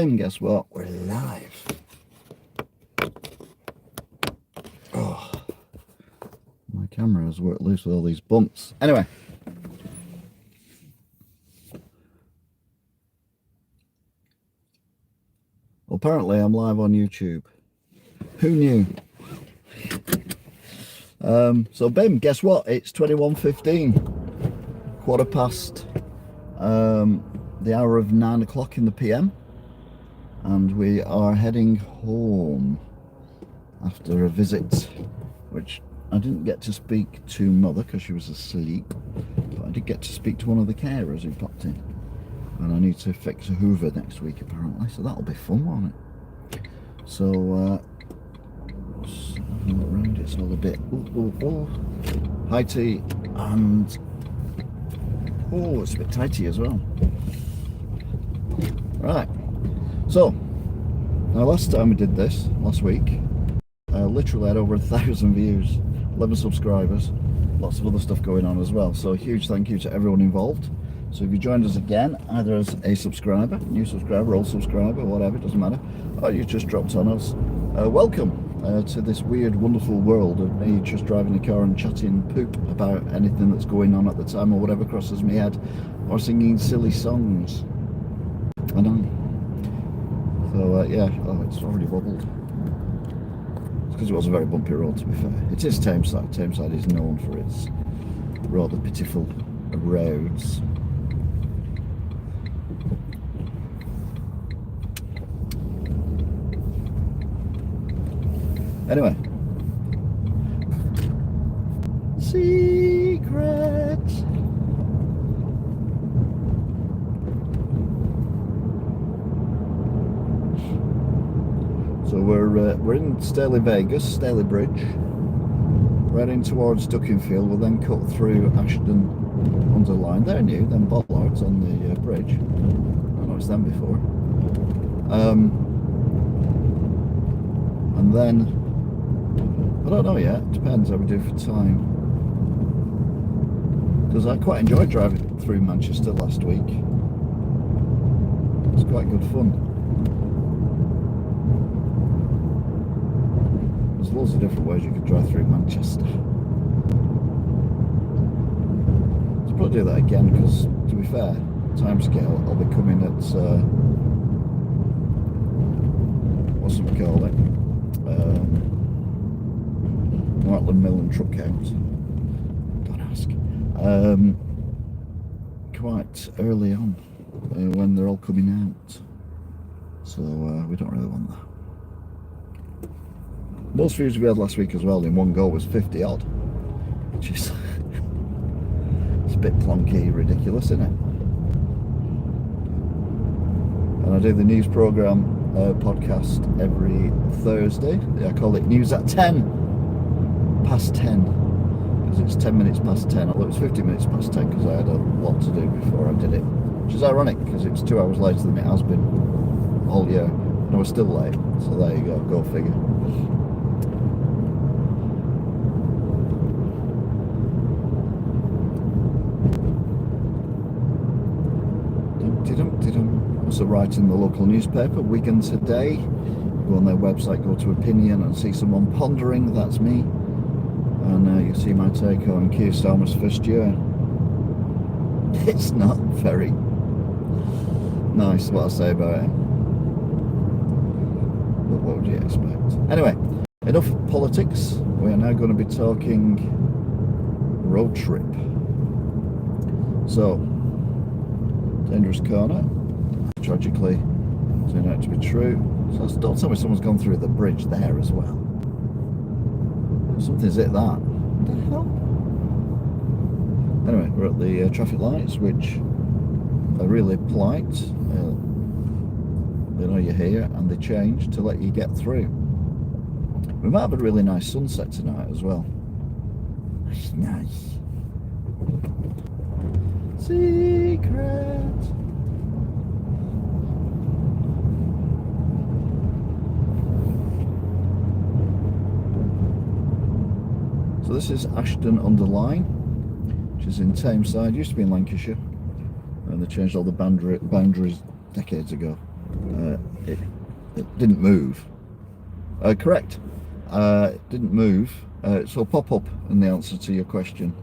Bim, guess what? We're live. Oh, my camera has worked loose with all these bumps. Anyway. Well, apparently I'm live on YouTube. Who knew? So Bim, guess what? It's 21:15, quarter past the hour of 9 o'clock in the PM, and we are heading home after a visit, which I didn't get to speak to Mother because she was asleep, but I did get to speak to one of the carers who popped in, and I need to fix a Hoover next week apparently, so that'll be fun, won't it? So just having a look around, it's all a bit high tea, and it's a bit tighty as well. Right, so now last time we did this, last week, I literally had over 1,000 views, 11 subscribers, lots of other stuff going on as well, so a huge thank you to everyone involved. So if you joined us again, either as a subscriber, new subscriber, old subscriber, whatever, it doesn't matter, or you just dropped on us, welcome to this weird, wonderful world of me just driving the car and chatting poop about anything that's going on at the time or whatever crosses my head, or singing silly songs. I know. So yeah, it's already wobbled. It's because it was a very bumpy road, to be fair. It is Tameside. Tameside is known for its rather pitiful roads. Anyway, secrets. So we're in Stalybridge, heading towards Duckinfield. We'll then cut through Ashton underline. They're new, them bollards on the bridge. I know it's them before. And then I don't know yet. Depends how we do for time. Because I quite enjoyed driving through Manchester last week. It was quite good fun. There's loads of different ways you could drive through Manchester. I'll probably do that again because, to be fair, timescale, I'll be coming at what's it called it? Martland Mill and truck count. Don't ask. Quite early on when they're all coming out. So we don't really want that. Most views we had last week as well in one go was 50 odd, which is it's a bit plonky, ridiculous, isn't it? And I do the news programme podcast every Thursday. I call it News at 10 past 10 because it's 10 minutes past 10. Although it's 50 minutes past 10 because I had a lot to do before I did it, which is ironic because it's 2 hours later than it has been all year, and I was still late. So there you go figure. Also writing the local newspaper, Wigan Today. Go on their website, go to opinion and see someone pondering, that's me. And you see my take on Keir Starmer's first year. It's not very nice what I say about it. But what would you expect? Anyway, enough politics. We are now going to be talking road trip. So, dangerous corner. Tragically turned out to be true. So don't tell me someone's gone through the bridge there as well. Something's hit that. What the hell? Anyway, we're at the traffic lights, which are really polite. They know you're here and they change to let you get through. We might have a really nice sunset tonight as well. That's nice. Secret. So this is Ashton under Line, which is in Tameside. Used to be in Lancashire, and they changed all the boundaries decades ago. It didn't move. Correct. It didn't move. So pop up in the answer to your question.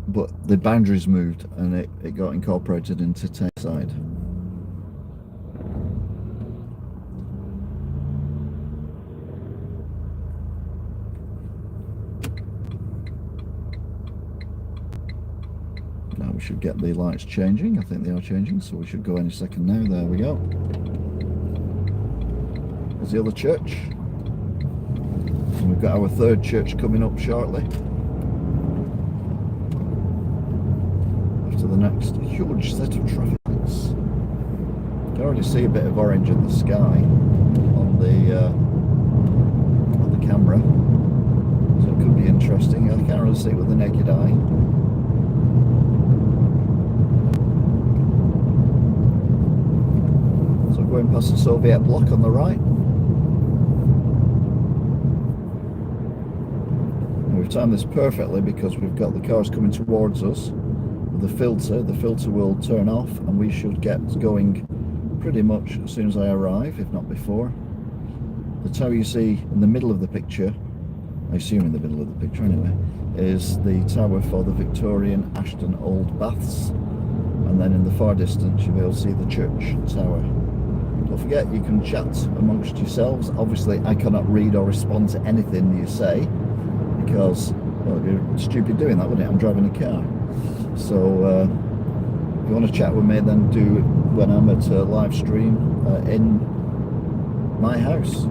But the boundaries moved and it got incorporated into Tameside. Now we should get the lights changing. I think they are changing, so we should go any second now. There we go. There's the other church. And we've got our third church coming up shortly. After the next huge set of traffic lights. You can already see a bit of orange in the sky on the camera. So it could be interesting. I can't really see it with the naked eye. So going past the Soviet block on the right. We've timed this perfectly because we've got the cars coming towards us with the filter will turn off and we should get going pretty much as soon as I arrive, if not before. The tower you see in the middle of the picture, I assume in the middle of the picture anyway, is the tower for the Victorian Ashton Old Baths, and then in the far distance you'll be able to see the church tower. Don't forget, you can chat amongst yourselves. Obviously I cannot read or respond to anything you say, because well, it'd be stupid doing that, wouldn't it? I'm driving a car. So if you want to chat with me, then do it when I'm at a live stream in my house,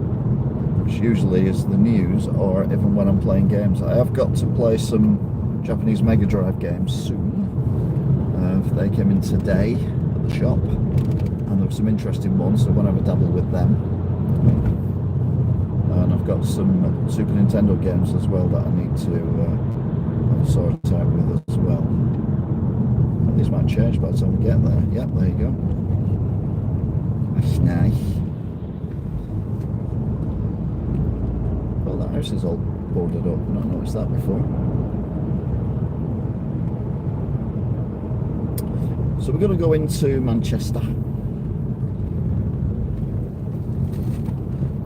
which usually is the news, or even when I'm playing games. I have got to play some Japanese Mega Drive games soon. They came in today at the shop, and there were some interesting ones, so I want to have a dabble with them. And I've got some Super Nintendo games as well that I need to sort out with as well. And these might change by the time we get there. Yep, there you go. That's nice. Well, that house is all boarded up. I've not noticed that before. So we're going to go into Manchester.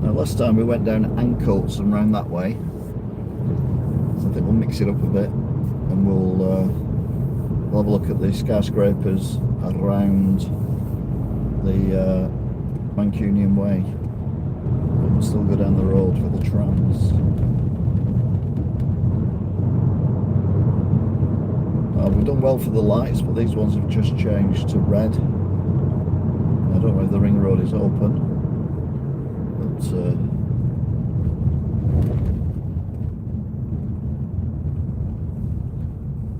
Now, last time we went down Ancoats and round that way, so I think we'll mix it up a bit, and we'll have a look at the skyscrapers around the Manunian Way. But we'll still go down the road for the trams. We've done well for the lights, but these ones have just changed to red. I don't know if the ring road is open.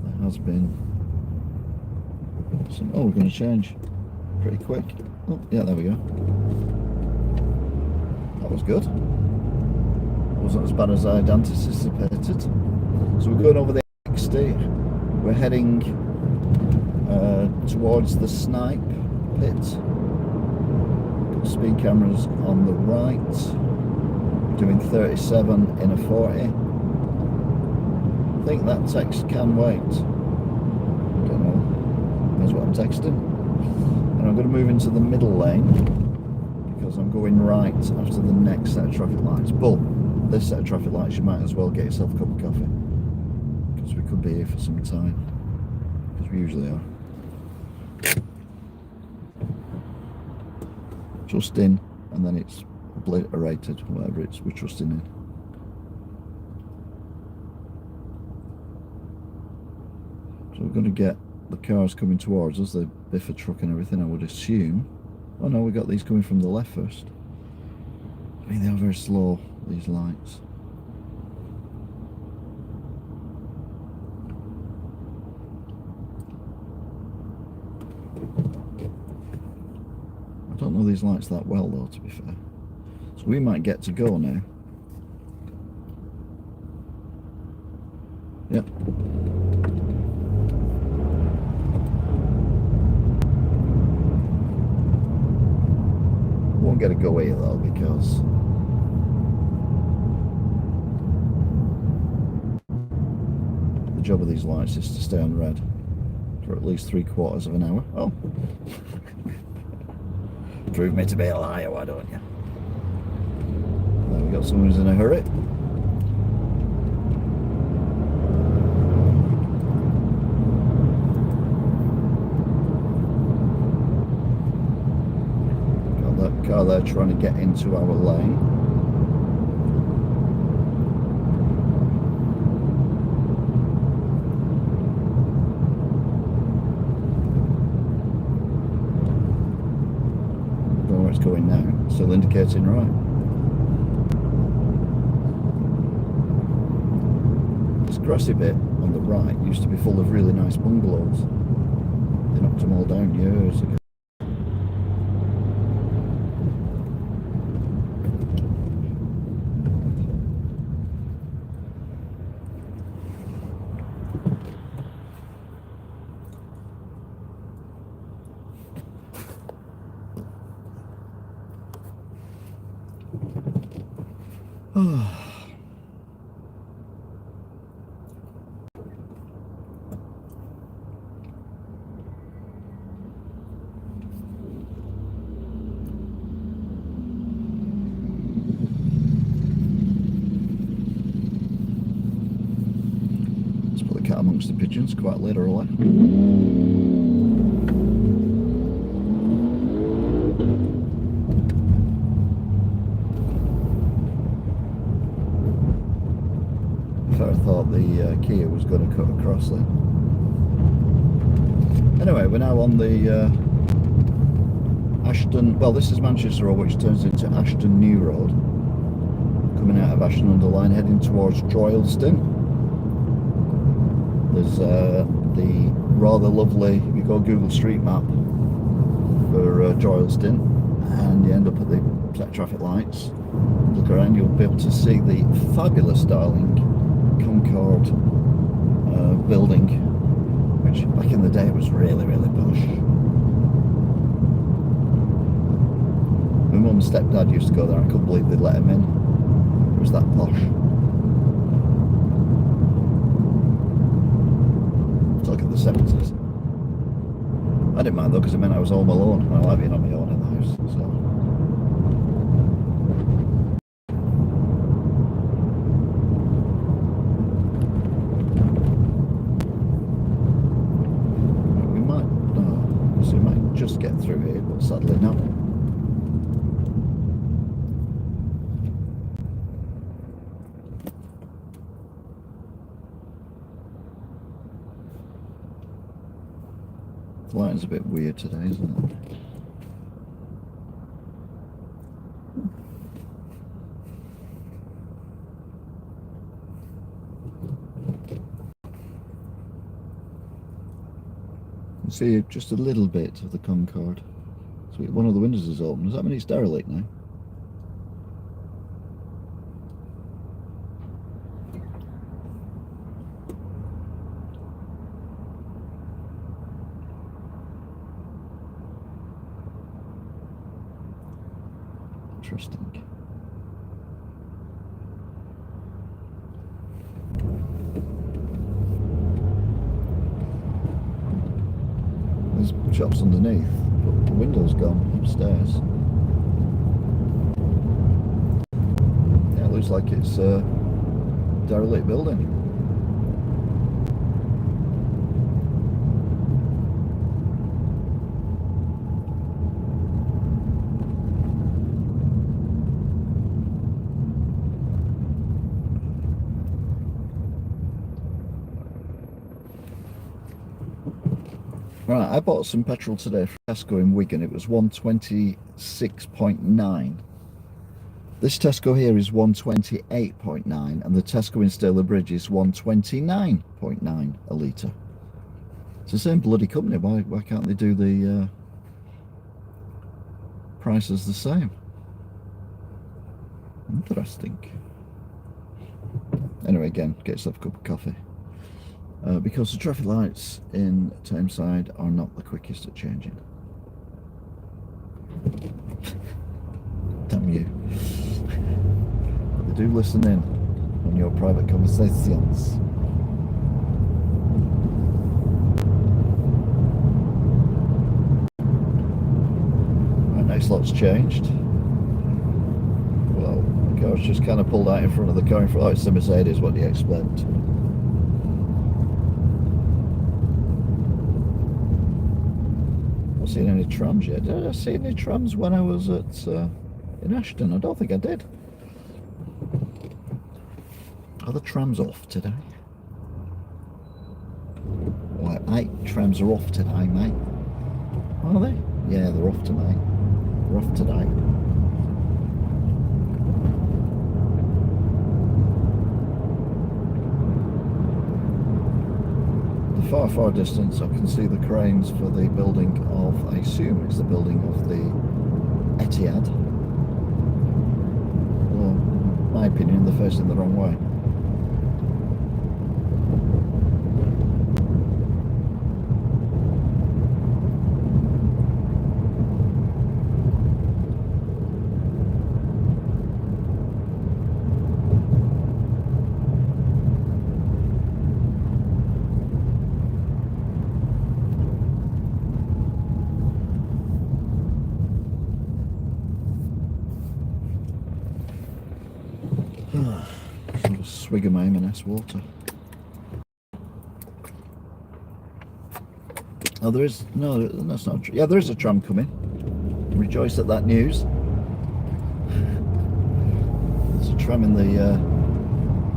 There has been some. Oh, we're going to change pretty quick. Oh, yeah, there we go. That was good. Wasn't as bad as I'd anticipated. So we're going over the XD. We're heading towards the Snipe pit. Speed cameras on the right, doing 37 in a 40. I think that text can wait. Don't know. That's what I'm texting. And I'm going to move into the middle lane because I'm going right after the next set of traffic lights. But this set of traffic lights, you might as well get yourself a cup of coffee, because we could be here for some time, because we usually are. Trust in, and then it's obliterated, whatever we're trusting in. So we're going to get the cars coming towards us, the biffer truck and everything, I would assume. Oh no, we got these coming from the left first. I mean, they are very slow, these lights. I don't know these lights that well though, to be fair. So we might get to go now. Yep. Won't get a go here though, because the job of these lights is to stay on red for at least 3/4 of an hour. Oh. Prove me to be a liar, why don't you? There we got someone who's in a hurry. Got that car there trying to get into our lane. Don't know where it's going now. Still indicating right. Grassy bit on the right used to be full of really nice bungalows. They knocked them all down years ago. Cat amongst the pigeons, quite literally. I thought the Kia was going to cut across there. Anyway, we're now on the Ashton, well, this is Manchester Road, which turns into Ashton New Road. Coming out of Ashton under Line, heading towards Droyston. There's the rather lovely, if you go Google Street Map for Droyston, and you end up at the set traffic lights. Look around, you'll be able to see the fabulous styling Concord building, which back in the day was really, really posh. My mum and stepdad used to go there. I couldn't believe they'd let him in. It was that posh. Like in the 70s. I didn't mind though, because it meant I was home alone, and I like being on my own in the house, so. We might just get through here, but sadly not. The lighting's a bit weird today, isn't it? You can see just a little bit of the Concorde. So one of the windows is open. Does that mean it's derelict now? Interesting. There's shops underneath, but the window's gone upstairs. Yeah, it looks like it's a derelict building. Right, I bought some petrol today from Tesco in Wigan. It was 126.9. This Tesco here is 128.9, and the Tesco in Stalybridge is 129.9 a litre. It's the same bloody company. Why can't they do the prices the same? Interesting. Anyway, again, get yourself a cup of coffee. Because the traffic lights in Tameside are not the quickest at changing. Damn you. But they do listen in on your private conversations. Right, nice This lot's changed. Well, the car's just kind of pulled out in front of the car in front. Oh, it's the Mercedes, what do you expect? Not seen any trams yet. Did I see any trams when I was at in Ashton? I don't think I did. Are the trams off today? Well, 8 trams are off today, mate. Are they? Yeah, they're off today. They're off today. The far, far distance, I can see the cranes for the building of, I assume it's the building of the Etihad. Well, in my opinion, they're facing the wrong way. Swig of my M&S water. Oh, there is no. That's not true. Yeah, there is a tram coming. Rejoice at that news. There's a tram in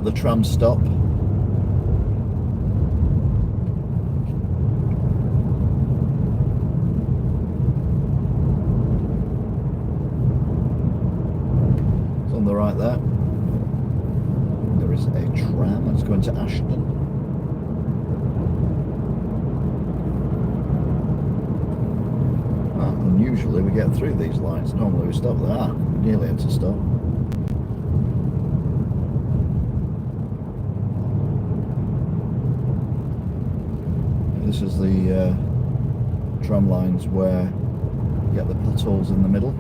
the tram stop. It's on the right there. A tram that's going to Ashton. Well, unusually we get through these lights. Normally we stop there. We nearly had to stop. This is the tram lines where you get the potholes in the middle.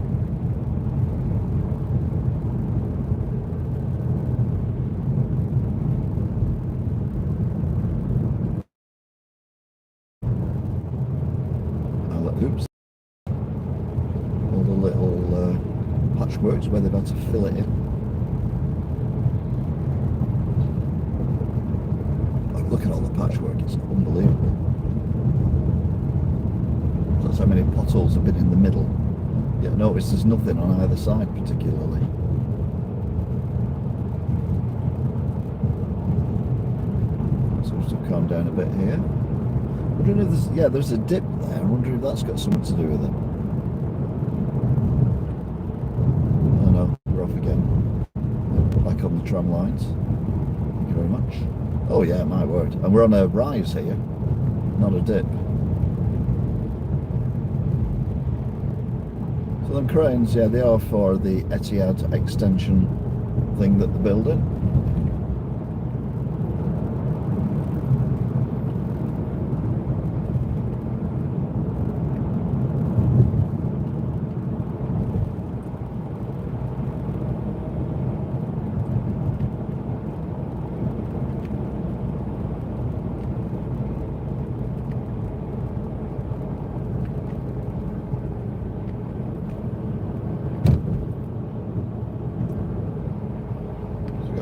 Oops. All the little patchworks where they've had to fill it in. Oh, look at all the patchwork, it's unbelievable. That's how many potholes have been in the middle. Yeah, notice there's nothing on either side particularly. So we'll just calm down a bit here. I wonder if there's, yeah, there's a dip there. I wonder if that's got something to do with it. Oh no, we're off again. Back on the tram lines. Thank you very much. Oh yeah, my word. And we're on a rise here, not a dip. So them cranes, yeah, they are for the Etihad extension thing that they're building.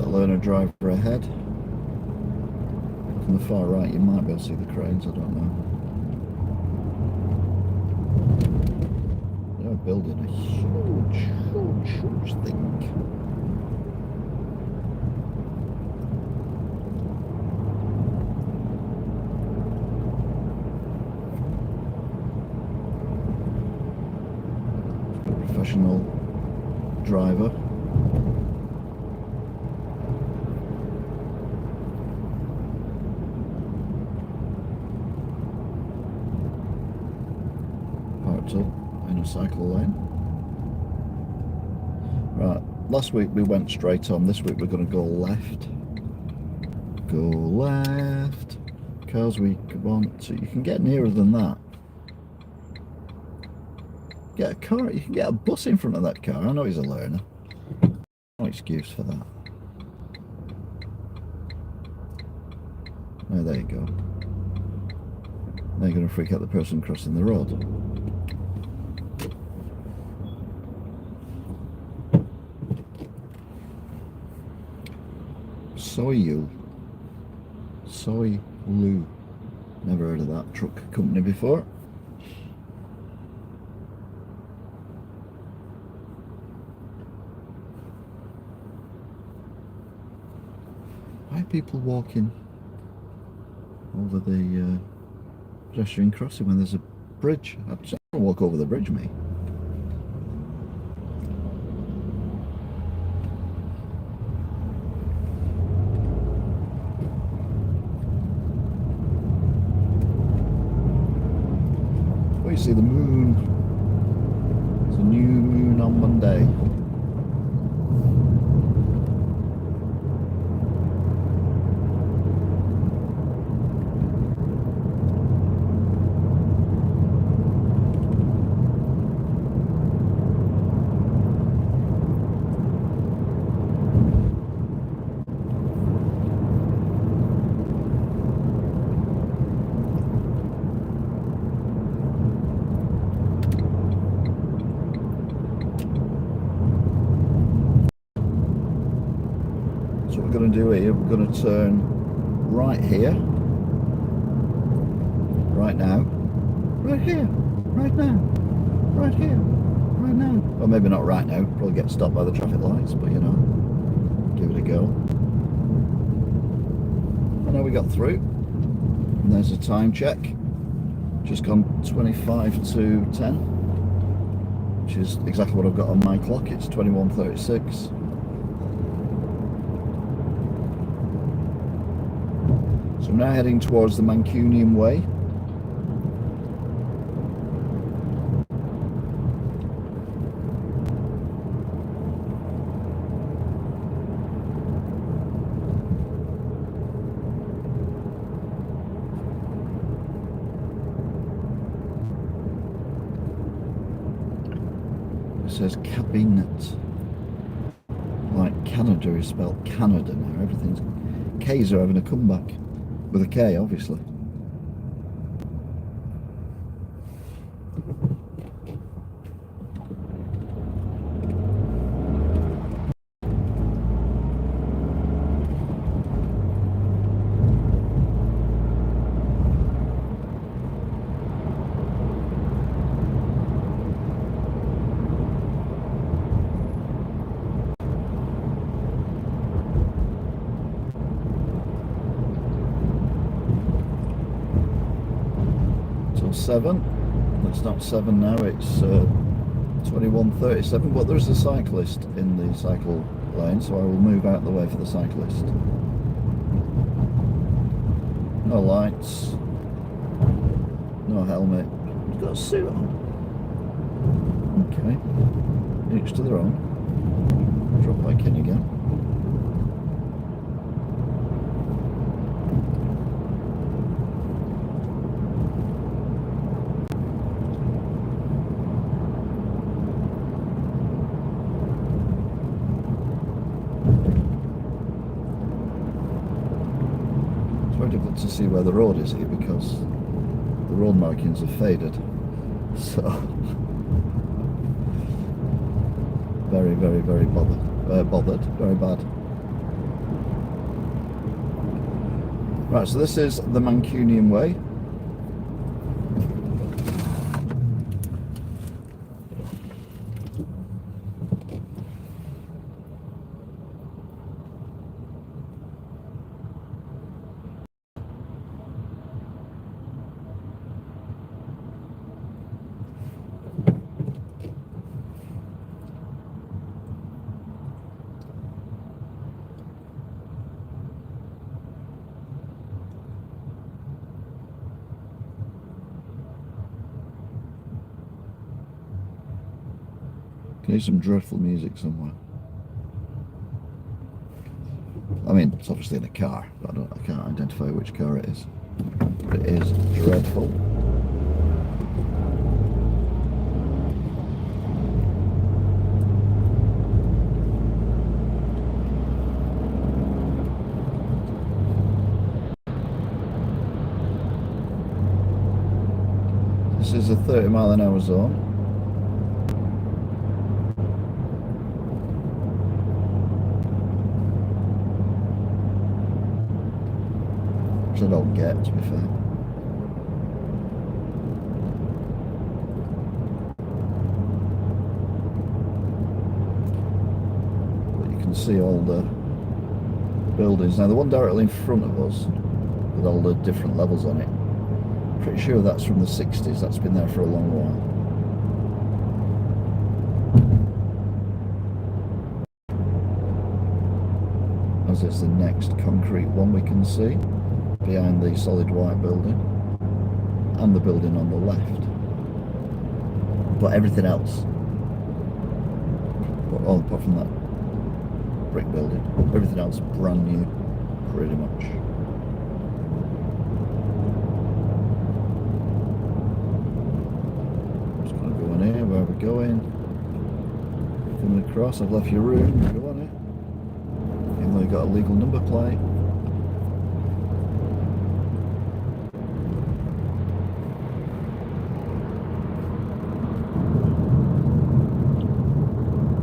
Learner driver ahead. From the far right you might be able to see the cranes, I don't know. They're building a huge thing. Professional driver. In a cycle lane. Right, last week we went straight on, this week we're going to go left. Go left. Cars we want to, you can get nearer than that. Get a car, you can get a bus in front of that car. I know he's a learner. No excuse for that. Oh, there you go. Now you're going to freak out the person crossing the road. Soylu. Soylu. Never heard of that truck company before. Why are people walking over the pedestrian crossing when there's a bridge? I just don't walk over the bridge, mate. Oh, you see the moon. There's a new moon on Monday. Going to do here, we're going to turn right here, right now, right here, right now, right here, right now. Well, maybe not right now, probably get stopped by the traffic lights, but you know, give it a go. I know we got through, and there's a time check, just gone 25 to 10, which is exactly what I've got on my clock. It's 21:36. So I'm now heading towards the Manunian Way. It says cabinet. Like Canada is spelled Canada now. Everything's K's are having a comeback. With a K, obviously. Till 7. It's not 7 now, it's 21:37, but there's a cyclist in the cycle lane, so I will move out the way for the cyclist. No lights, no helmet. He's got a suit on. Okay, each to their own. Drop back in again. Difficult to see where the road is here because the road markings have faded, so very bothered, very bad. Right, so this is the Manunian Way. Can hear some dreadful music somewhere. I mean, it's obviously in a car, but I can't identify which car it is. But it is dreadful. This is a 30-mile-an-hour zone. I don't get, to be fair. But you can see all the buildings. Now the one directly in front of us, with all the different levels on it, pretty sure that's from the 60s. That's been there for a long while. As it's the next concrete one we can see behind the solid white building and the building on the left. But everything else, apart from that brick building, everything else brand new, pretty much. Just gonna go in here. Where are we going? Coming across. I've left your room. Go on it. Even though you got a legal number plate.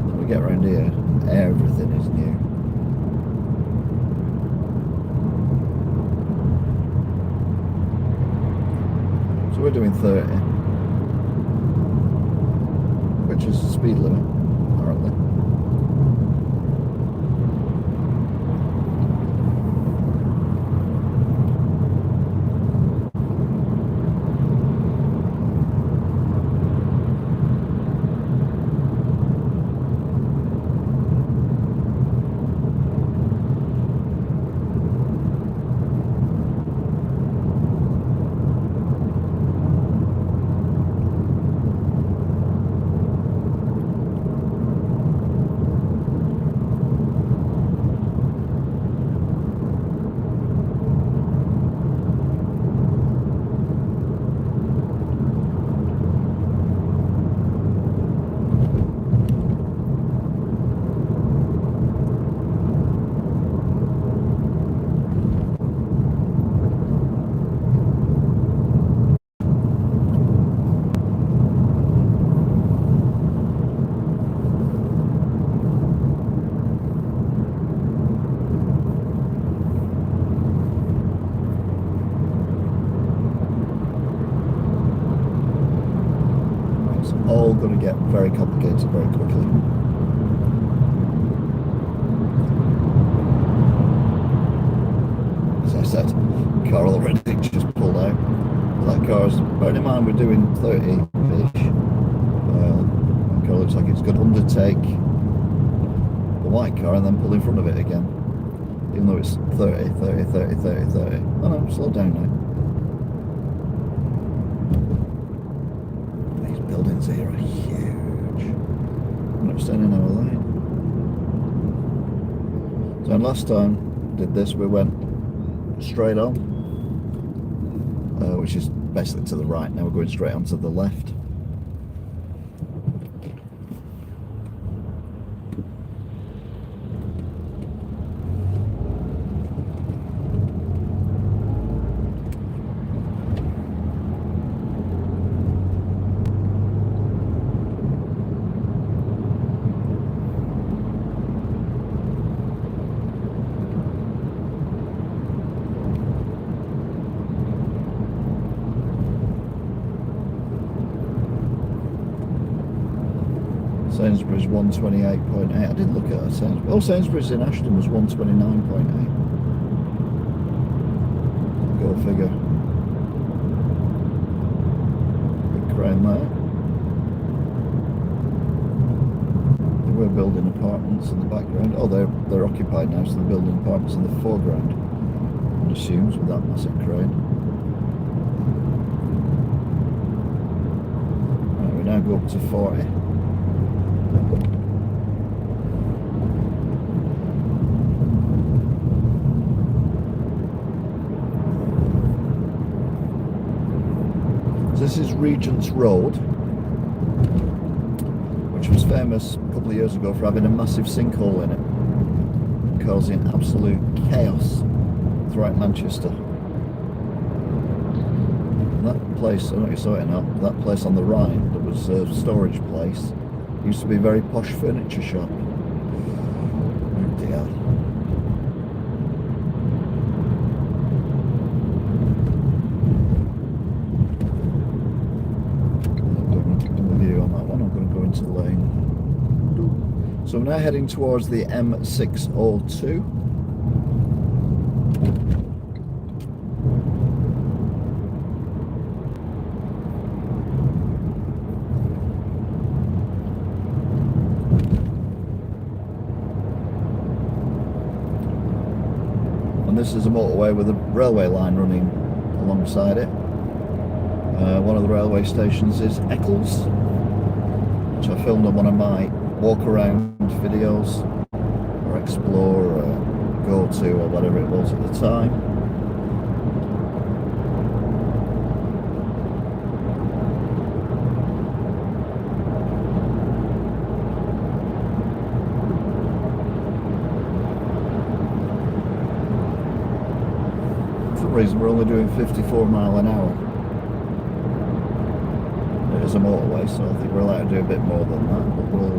When we get around here, everything is new. So we're doing 30, which is the speed limit, apparently. All going to get very complicated very quickly. As I said, car already just pulled out. That car's, bearing in mind we're doing 30-ish, that car looks like it's going to undertake the white car and then pull in front of it again. Even though it's 30, 30, 30, 30, 30. Oh no, slow down now. Buildings here are huge. I'm not staying in our lane. So last time we did this, we went straight on, which is basically to the right. Now we're going straight on to the left. Sainsbury's 128.8. I didn't look at Sainsbury's. Oh, Sainsbury's in Ashton was 129.8. Go figure. Big crane there. They were building apartments in the background. Oh, they're occupied now, so they're building apartments in the foreground. One assumes with that massive crane. Right, we now go up to 40. This is Regent's Road, which was famous a couple of years ago for having a massive sinkhole in it, causing absolute chaos throughout Manchester. And that place, I don't know if you saw it or not, that place on the right that was a storage place used to be a very posh furniture shop. Oh dear. we're now heading towards the M602. And this is a motorway with a railway line running alongside it. One of the railway stations is Eccles, which I filmed on one of my walk around videos, or explore, or go to, or whatever it was at the time. For some reason we're only doing 54 mile an hour. It is a motorway, so I think we're allowed to do a bit more than that, but we'll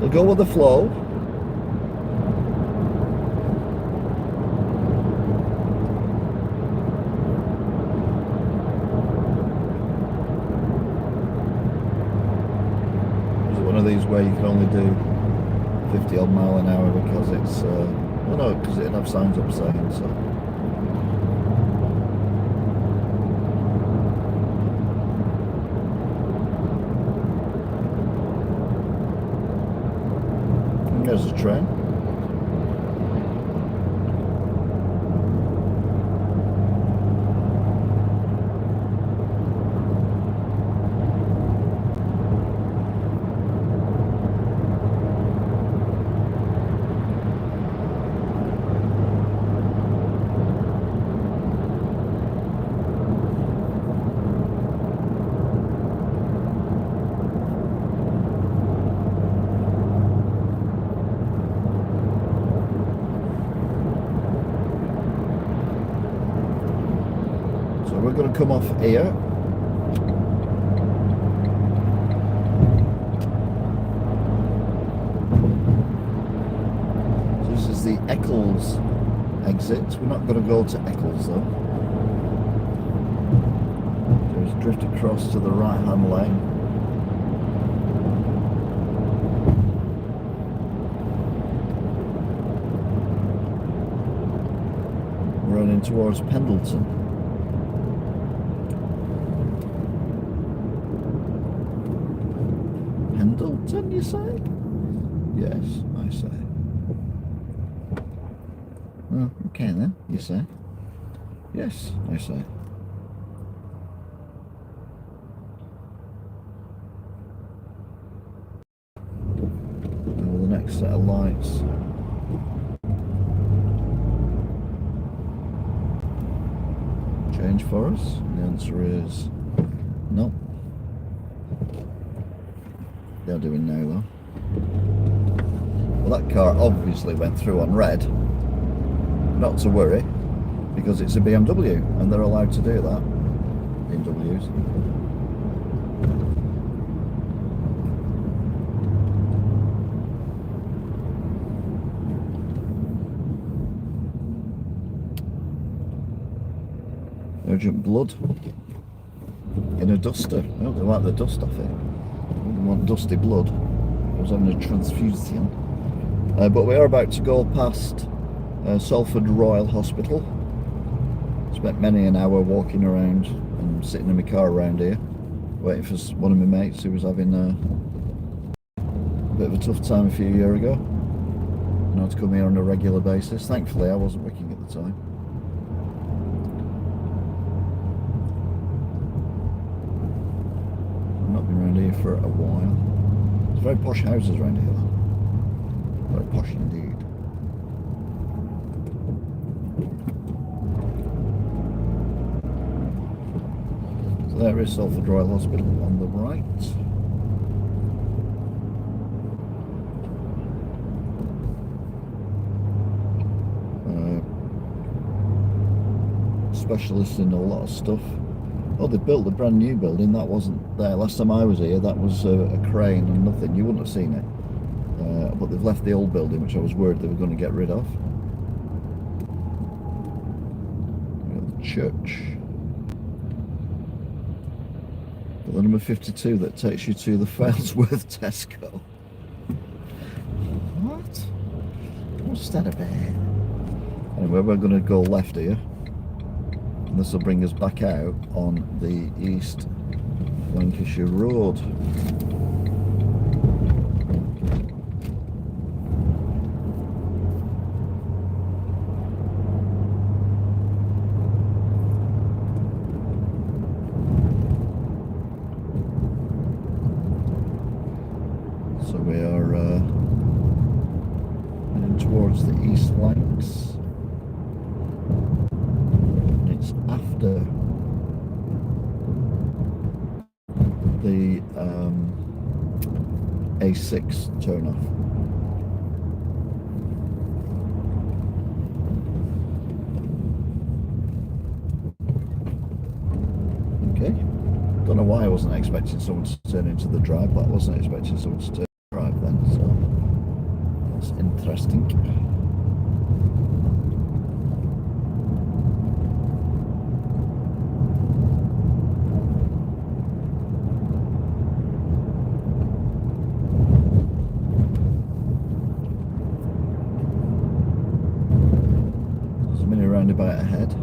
go with the flow. It's one of these where you can only do 50 odd mile an hour because it's well, no, because it didn't have signs up saying so. There's a train. We're going to come off here. So this is the Eccles exit. We're not going to go to Eccles though. Just drift across to the right hand lane. We're running towards Pendleton. Pendleton, you say? Yes, I say. Well, okay then, you say. Yes, I say. And the next set of lights. Change for us? The answer is no. They're doing now though. Well, that car obviously went through on red. Not to worry, because it's a BMW and they're allowed to do that. BMWs. Urgent blood in a duster. I don't like the dust off it. I want dusty blood. I was having a transfusion. But we are about to go past Salford Royal Hospital. Spent many an hour walking around and sitting in my car around here, waiting for one of my mates who was having a bit of a tough time a few years ago. And I had to come here on a regular basis. Thankfully I wasn't working at the time. I've not been around here for a while. There's very posh houses around here though. Very posh indeed. So there is Salford Royal Hospital on the right. Specialist in a lot of stuff. Oh, they built the brand new building. That wasn't there last time I was here. That was a crane and nothing. You wouldn't have seen it. But they've left the old building, which I was worried they were going to get rid of. The church. But the number 52 that takes you to the Failsworth Tesco. What? What's that about? Anyway, we're going to go left here. And this will bring us back out on the East Lancashire Road. So we are heading towards the East Lancs. It's after the A6 turn off. Okay, don't know why I wasn't expecting someone to turn into the drive, but I wasn't expecting someone to turn drive then, so that's interesting. There's a mini roundabout ahead.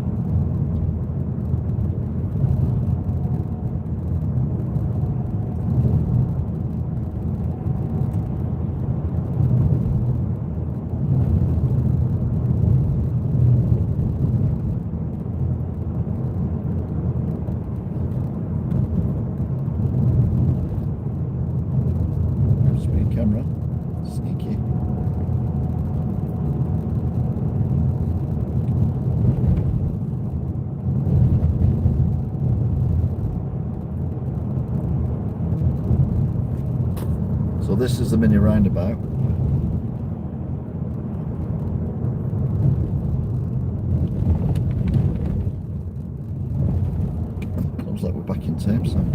Camera, sneaky. So this is the mini roundabout. Looks like we're back in Tameside.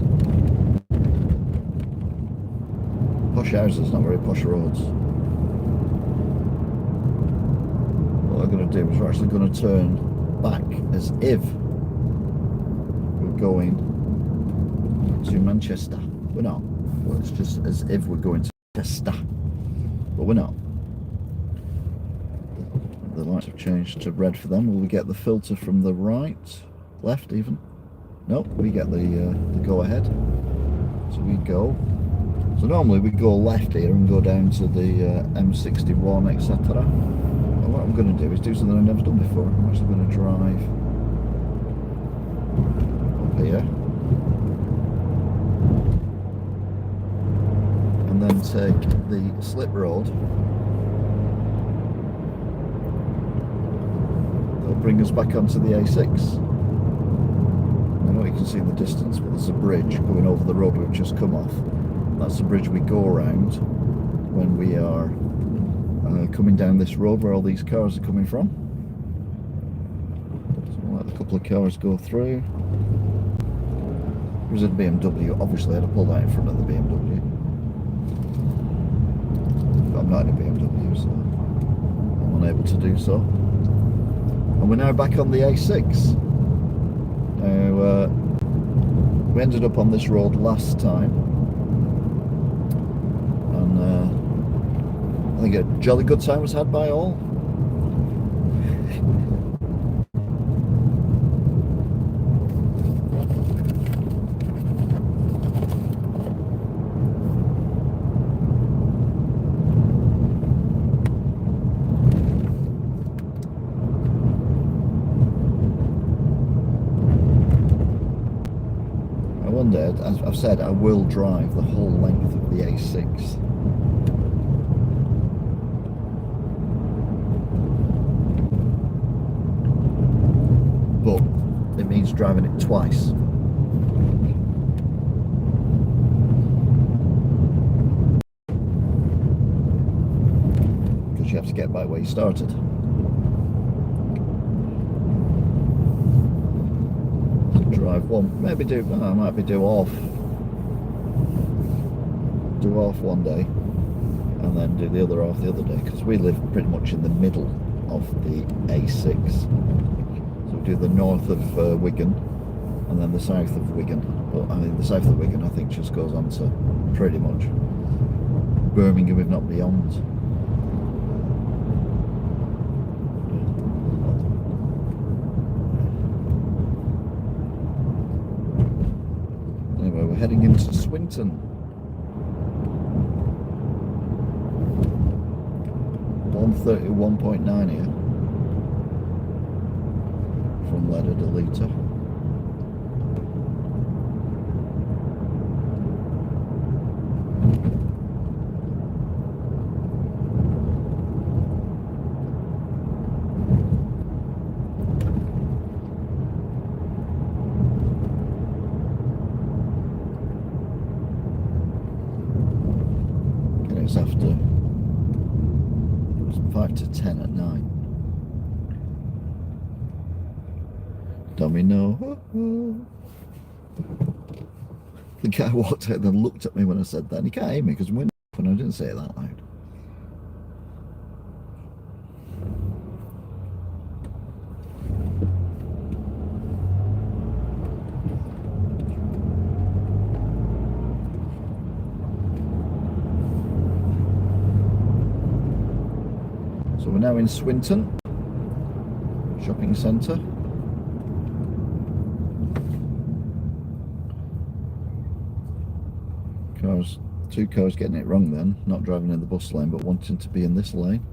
Posh houses, not very posh roads. What we're going to do is we're actually going to turn back as if we're going to Manchester. We're not. Well, it's just as if we're going to Manchester, but we're not. The lights have changed to red for them. Will we get the filter from the right, left even? Nope, we get the go ahead. So we go. So normally we go left here and go down to the M61, etc. And what I'm going to do is do something I've never done before. I'm actually going to drive up here and then take the slip road. That'll bring us back onto the A6. I know you can see in the distance, but there's a bridge going over the road we've just come off. That's the bridge we go around when we are coming down this road where all these cars are coming from. So we'll let a couple of cars go through. There's a BMW. Obviously I had to pull that in front of the BMW. But I'm not in a BMW, so I'm unable to do so. And we're now back on the A6. Now, we ended up on this road last time. I think a jolly good time was had by all. I wonder, as I've said, I will drive the whole length of the A6. But it means driving it twice. Because you have to get back where you started. So drive one, maybe do, I might be do off one day and then do the other half the other day, because we live pretty much in the middle of the A6. Do the north of Wigan and then the south of Wigan. Well, I mean the south of Wigan I think just goes on to pretty much Birmingham, if not beyond. heading into Swinton. 131.9 here from Letter Deleta. It's after 5 to 10 at night. Domino. The guy walked out and then looked at me when I said that, and he can't hear me because I'm winning and I didn't say it that loud. So we're now in Swinton shopping centre. Two cars getting it wrong then, not driving in the bus lane but wanting to be in this lane.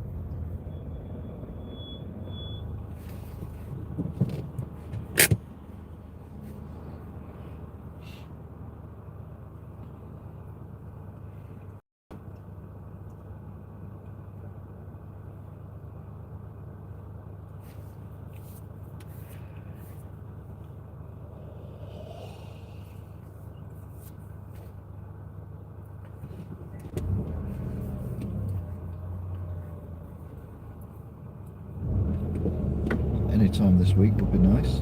Any time this week would be nice.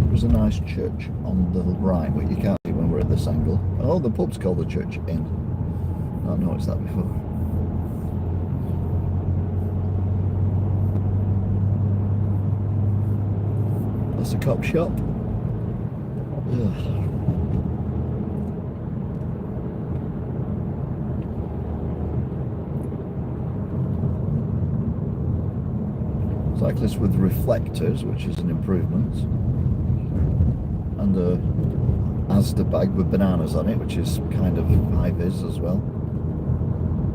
There's a nice church on the right, but you can't see when we're at this angle. Oh, the pub's called the Church Inn. I've noticed that before. That's a cop shop. Ugh. Cyclists with reflectors, which is an improvement, and a Asda bag with bananas on it, which is kind of high vis as well,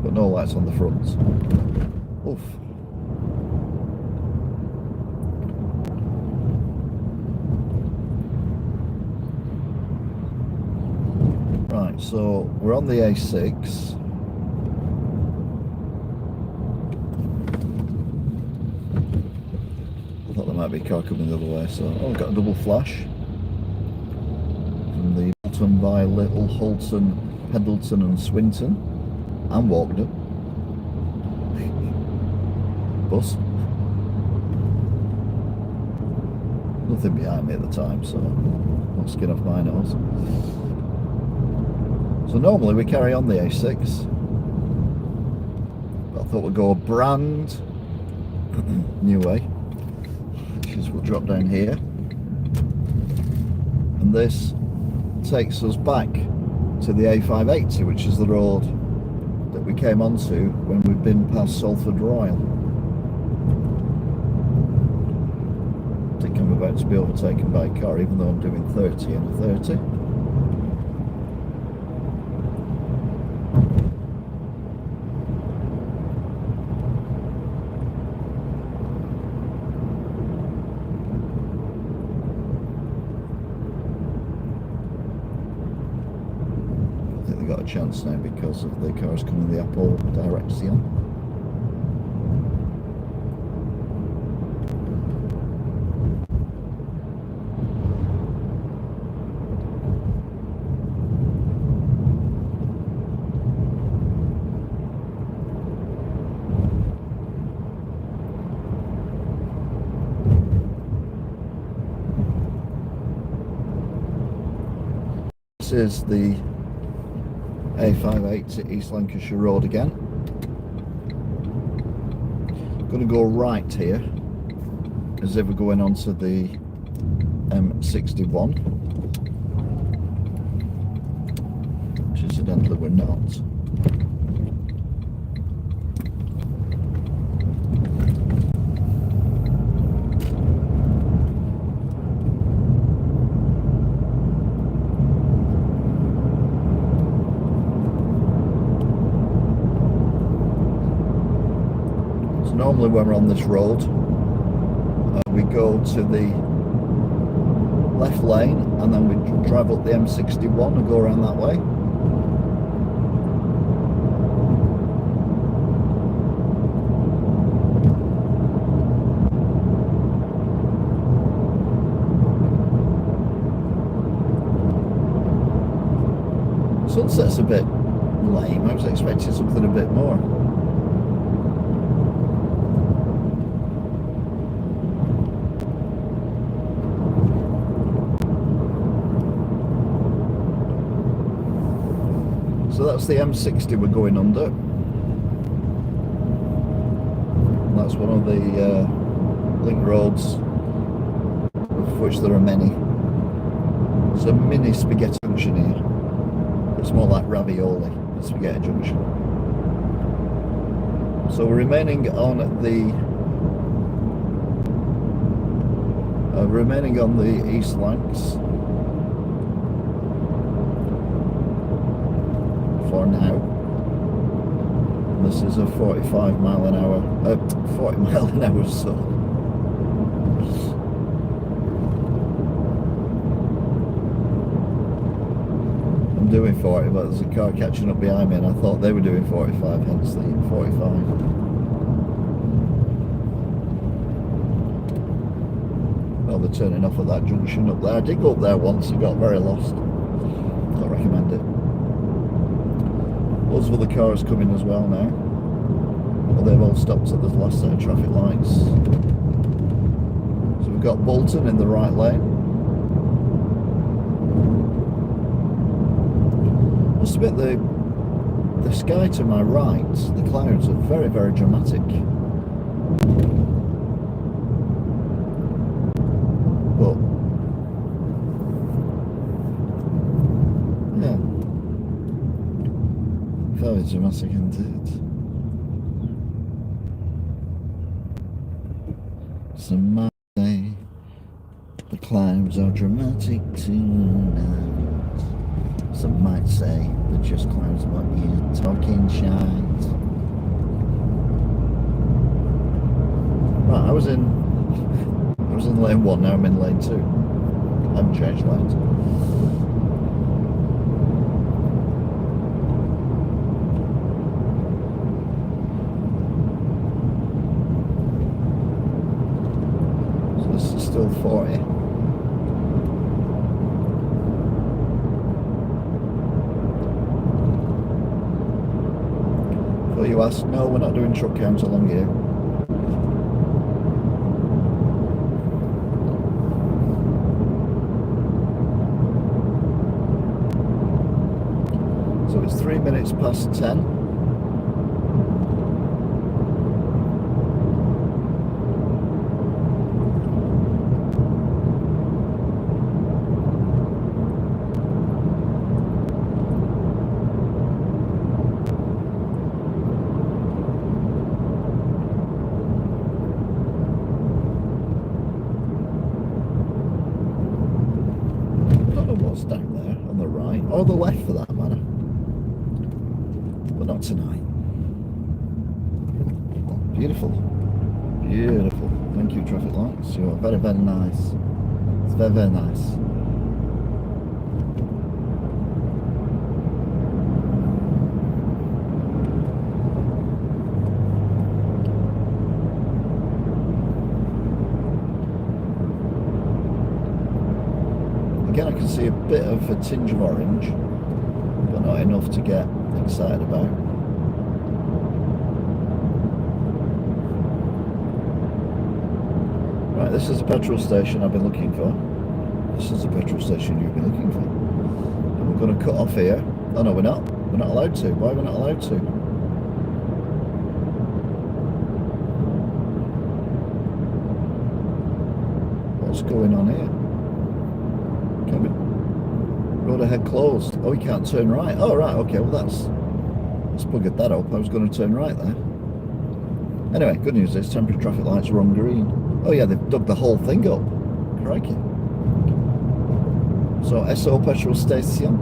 but no lights on the front. Oof. Right, so we're on the A6. I thought there might be a car coming the other way, so I've got a double flash from the Bolton by Little, Holton, Pendleton and Swinton and Walkden bus. Nothing behind me at the time, so not skin off my nose. So normally we carry on the A6, but I thought we'd go a brand new way. We'll drop down here, and this takes us back to the A580, which is the road that we came onto when we've been past Salford Royal. I think I'm about to be overtaken by a car, even though I'm doing 30 and a 30. Got a chance now because of the cars coming the Apple direction. This is the A58 East Lancashire Road again. I'm going to go right here as if we're going onto the M61, which incidentally we're not. So normally when we're on this road, we go to the left lane and then we drive up the M61 and go around that way. Sunset's a bit lame. I was expecting something a bit more. So that's the M60 we're going under. And that's one of the link roads, of which there are many. It's a mini spaghetti junction here. It's more like ravioli than spaghetti junction. So we're remaining on the East Lancs for now. This is a 40 mile an hour zone. I'm doing 40, but there's a car catching up behind me and I thought they were doing 45, hence the 45. Well, they're turning off at that junction up there. I did go up there once and got very lost. Don't recommend it. Loads of other cars coming as well now. Well, they've all stopped at the last set of traffic lights. So we've got Bolton in the right lane. Must admit the sky to my right, the clouds are very, very dramatic. But yeah, very dramatic indeed. Some might say the clouds are dramatic tonight. Some might say they're just clouds, but you're talking shite. Right, I was in lane 1, now I'm in lane 2. I haven't changed lanes. So this is still 40. You asked, no, we're not doing truck counts along here. So it's 3 minutes past 10. Down there on the right, or the left for that matter, but not tonight. Beautiful, beautiful. Thank you, traffic lights. You are very, very nice. It's very, very nice. Again, I can see a bit of a tinge of orange, but not enough to get excited about. Right, this is a petrol station I've been looking for. This is a petrol station you've been looking for. And we're going to cut off here. Oh no, we're not. We're not allowed to. Why are we not allowed to? What's going on here? Road ahead closed. Oh, you can't turn right. Oh, right, okay, well that's buggered that up. I was going to turn right there. Anyway, good news is temporary traffic lights are on green. Oh yeah, they've dug the whole thing up. Crikey. So, SO petrol station.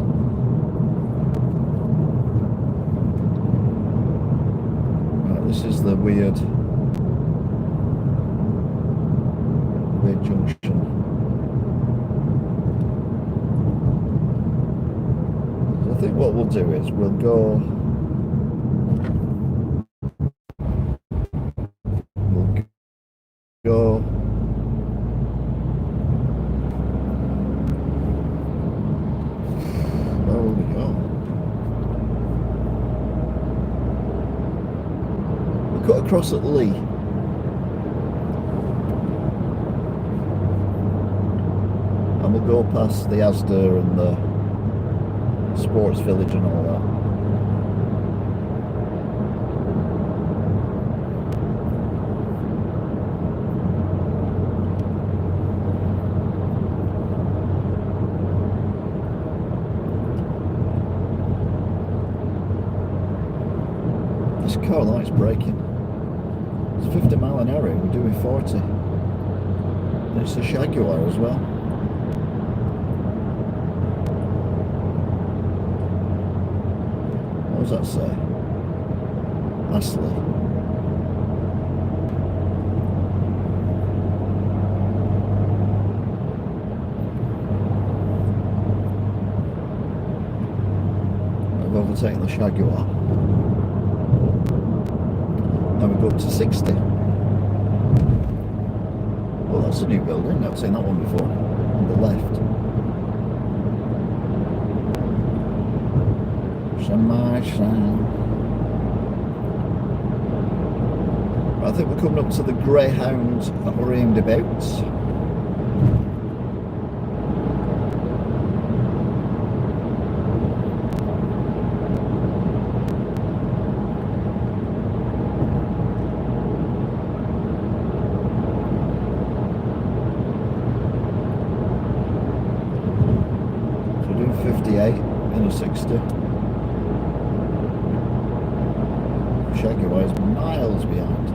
Right, this is the weird junction. So I think what we'll do is we'll go where will we go? We'll cut across at Lee. And we'll go past the Asda and the Sports Village and all that. This car light's braking. It's 50 mile an hour, we're doing 40. And it's a Jaguar as well. What does that say? Astley. I've overtaken the Jaguar. Now we go up to 60. Well, that's a new building. I've seen that one before. On the left. I think we're coming up to the Greyhound roundabouts. So we're doing 58 in a 60. Jaguar is miles behind.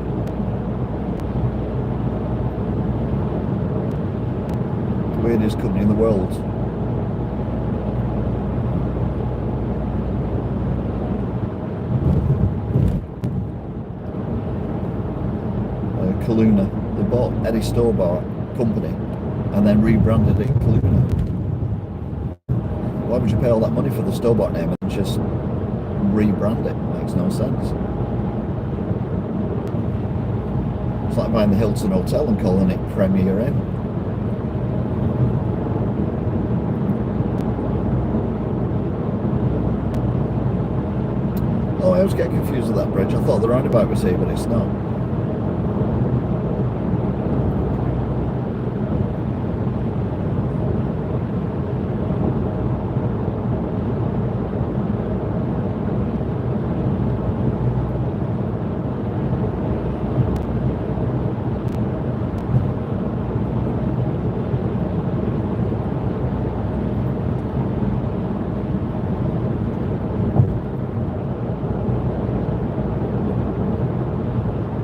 The weirdest company in the world. Kaluna. They bought Eddie Stobart company and then rebranded it Kaluna. Why would you pay all that money for the Stobart name and just rebrand it? Makes no sense. It's like buying the Hilton Hotel and calling it Premier Inn. Oh, I always get confused with that bridge. I thought the roundabout was here, but it's not.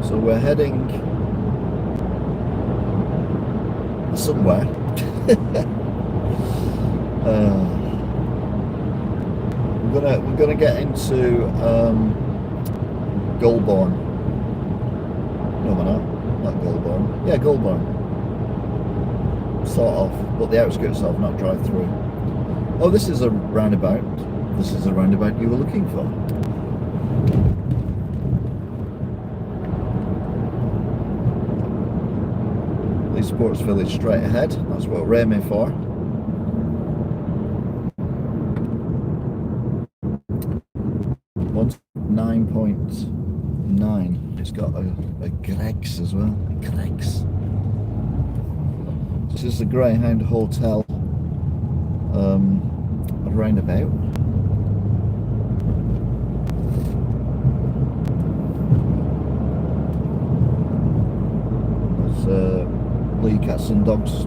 So we're heading somewhere. We're gonna get into Goulburn. No, we're not Goulburn. Yeah, Goulburn. Sort of, but the outskirts of, not drive through. Oh, this is a roundabout. This is the roundabout you were looking for. Sports Village straight ahead. That's what we're aiming for. 9.9. It's got a Greg's as well. Greg's. This is the Greyhound Hotel roundabout. There's Lee Cats and Dogs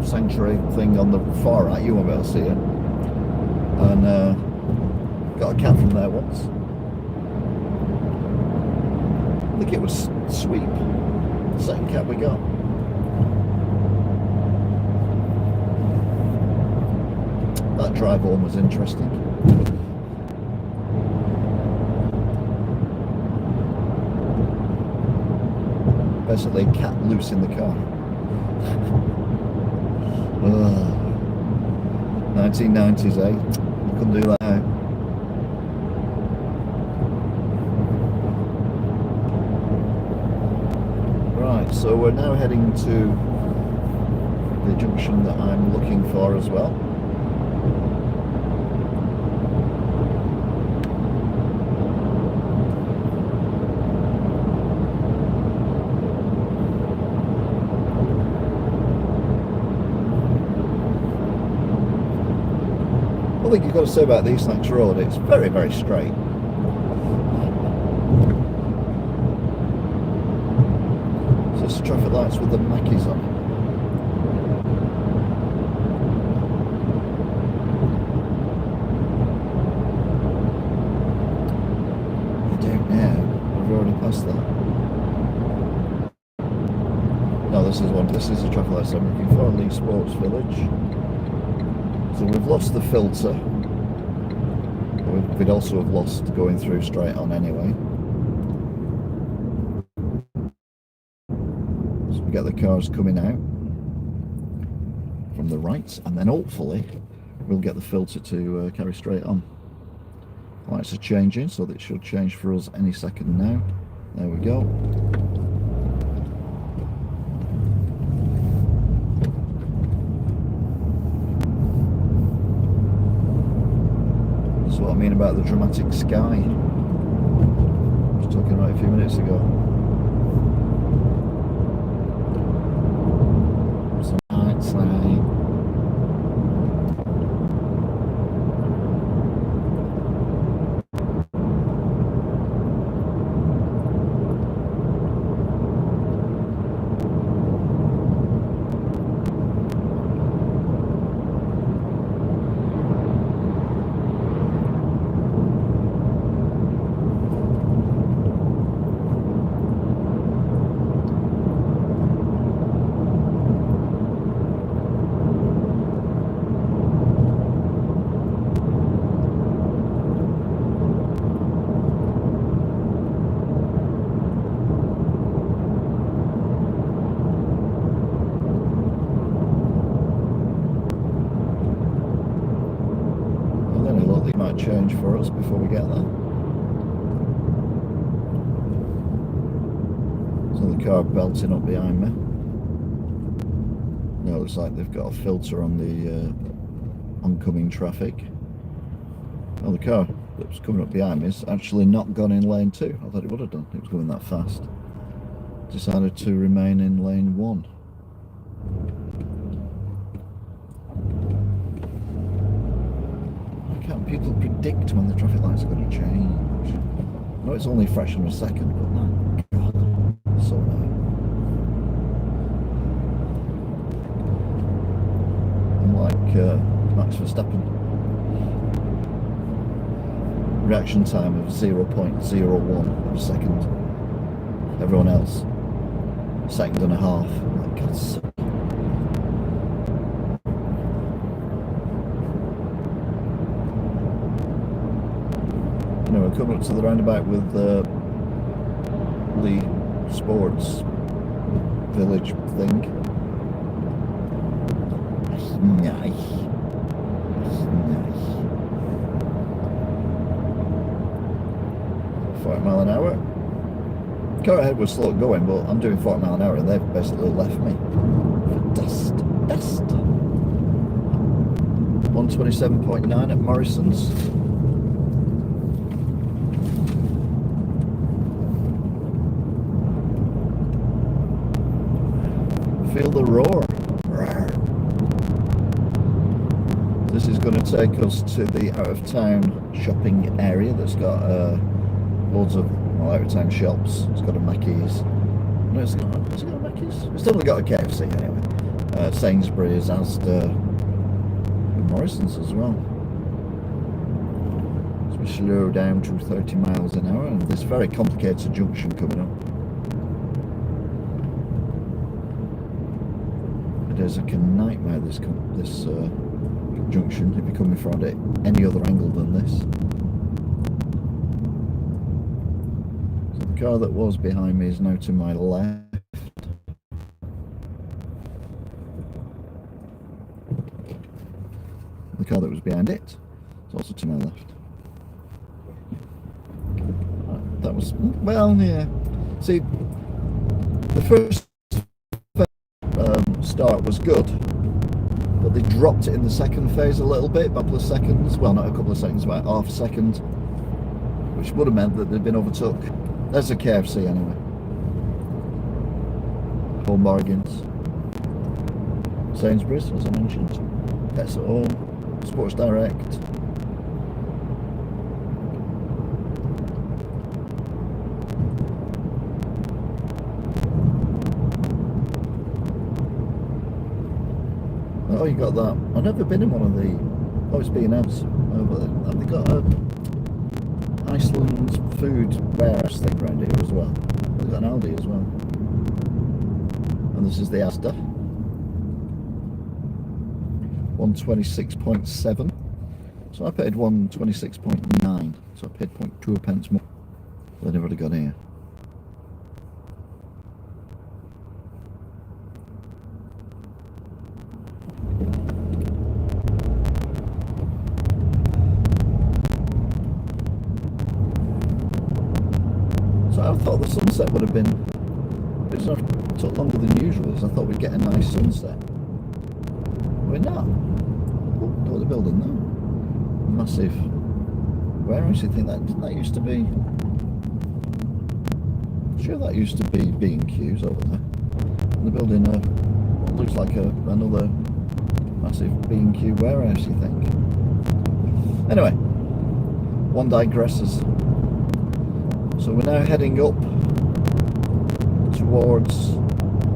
Sanctuary thing on the far right, you won't be able to see it. And got a cat from there once. I think it was Sweep, the second cat we got. That drive home was interesting. Basically, cat loose in the car. Ugh. 1990s, eh? You couldn't do that now. Right, so we're now heading to the junction that I'm looking for as well. One thing you've got to say about the East Lancs Road, it's very, very straight. So it's traffic lights with the Mackies on. I don't know. We've already passed that. No, this is one. This is the traffic lights I'm looking for. Lee Sports Village. So we've lost the filter. We'd also have lost going through straight on anyway. So we get the cars coming out from the right, and then hopefully we'll get the filter to carry straight on. Lights are changing, so that should change for us any second now. There we go. That's what I mean about the dramatic sky. I was talking about it a few minutes ago. Some outside. Change for us before we get there. So the car belting up behind me. Now it looks like they've got a filter on the oncoming traffic. Well, the car that was coming up behind me has actually not gone in lane 2. I thought it would have done. It was going that fast. Decided to remain in lane 1. Can't people predict when the traffic lights are going to change? I know it's only a fraction of a second, but my God, so annoying. I'm like Max Verstappen. Reaction time of 0.01 of a second. Everyone else, second and a half. My God, so we're coming up to the roundabout with Lee Sports Village thing. Nice. 40 mile an hour. Car ahead was slow going, but I'm doing 40 mile an hour and they've basically left me for dust. 127.9 at Morrison's. Feel the roar. This is going to take us to the out-of-town shopping area that's got loads of out-of-town shops. It's got a Mackies. No, has it got a Mackies? It's definitely got a KFC anyway. Sainsbury's, Asda, and Morrison's as well. So we slow down to 30 miles an hour, and this very complicated junction coming up. It is like a nightmare, this junction, if you're coming from it any other angle than this. So the car that was behind me is now to my left. was behind it. It's also to my left. That was, well, yeah. See, the first start was good, but they dropped it in the second phase a little bit, a couple of seconds. Well, not a couple of seconds, about half a second, which would have meant that they'd been overtook. There's a KFC anyway. Home bargains. Sainsbury's, as I mentioned. Pets at Home. Sports Direct. Oh, you got that. I've never been in one of the. Oh, it's being else. Have they got a Iceland food warehouse thing around here as well? They've got an Aldi as well. And this is the Asda. 126.7. So I paid 126.9. So I paid 0.2 pence more than I've already got here. So I thought the sunset would have been, it took longer than usual, because I thought we'd get a nice sunset. We're not. Oh, look at the building now. Massive. Where I actually think that, didn't that used to be? I'm sure that used to be B&Q's over there. And the building what looks like another massive B&Q warehouse, you think. Anyway, one digresses. So we're now heading up towards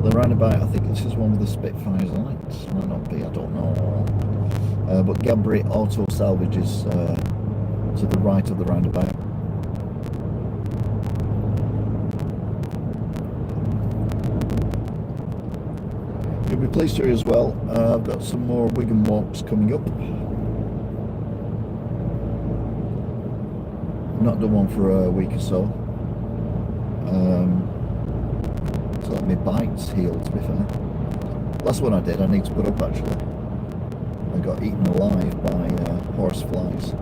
the roundabout. I think this is one with the Spitfires lights. Might not be, I don't know. But Gabri Auto Salvage is to the right of the roundabout. You'll be pleased to hear as well, I've got some more Wigan walks coming up. Not done one for a week or so. So that my bite's healed, to be fair. Last one I did, I need to put up actually. I got eaten alive by horse flies.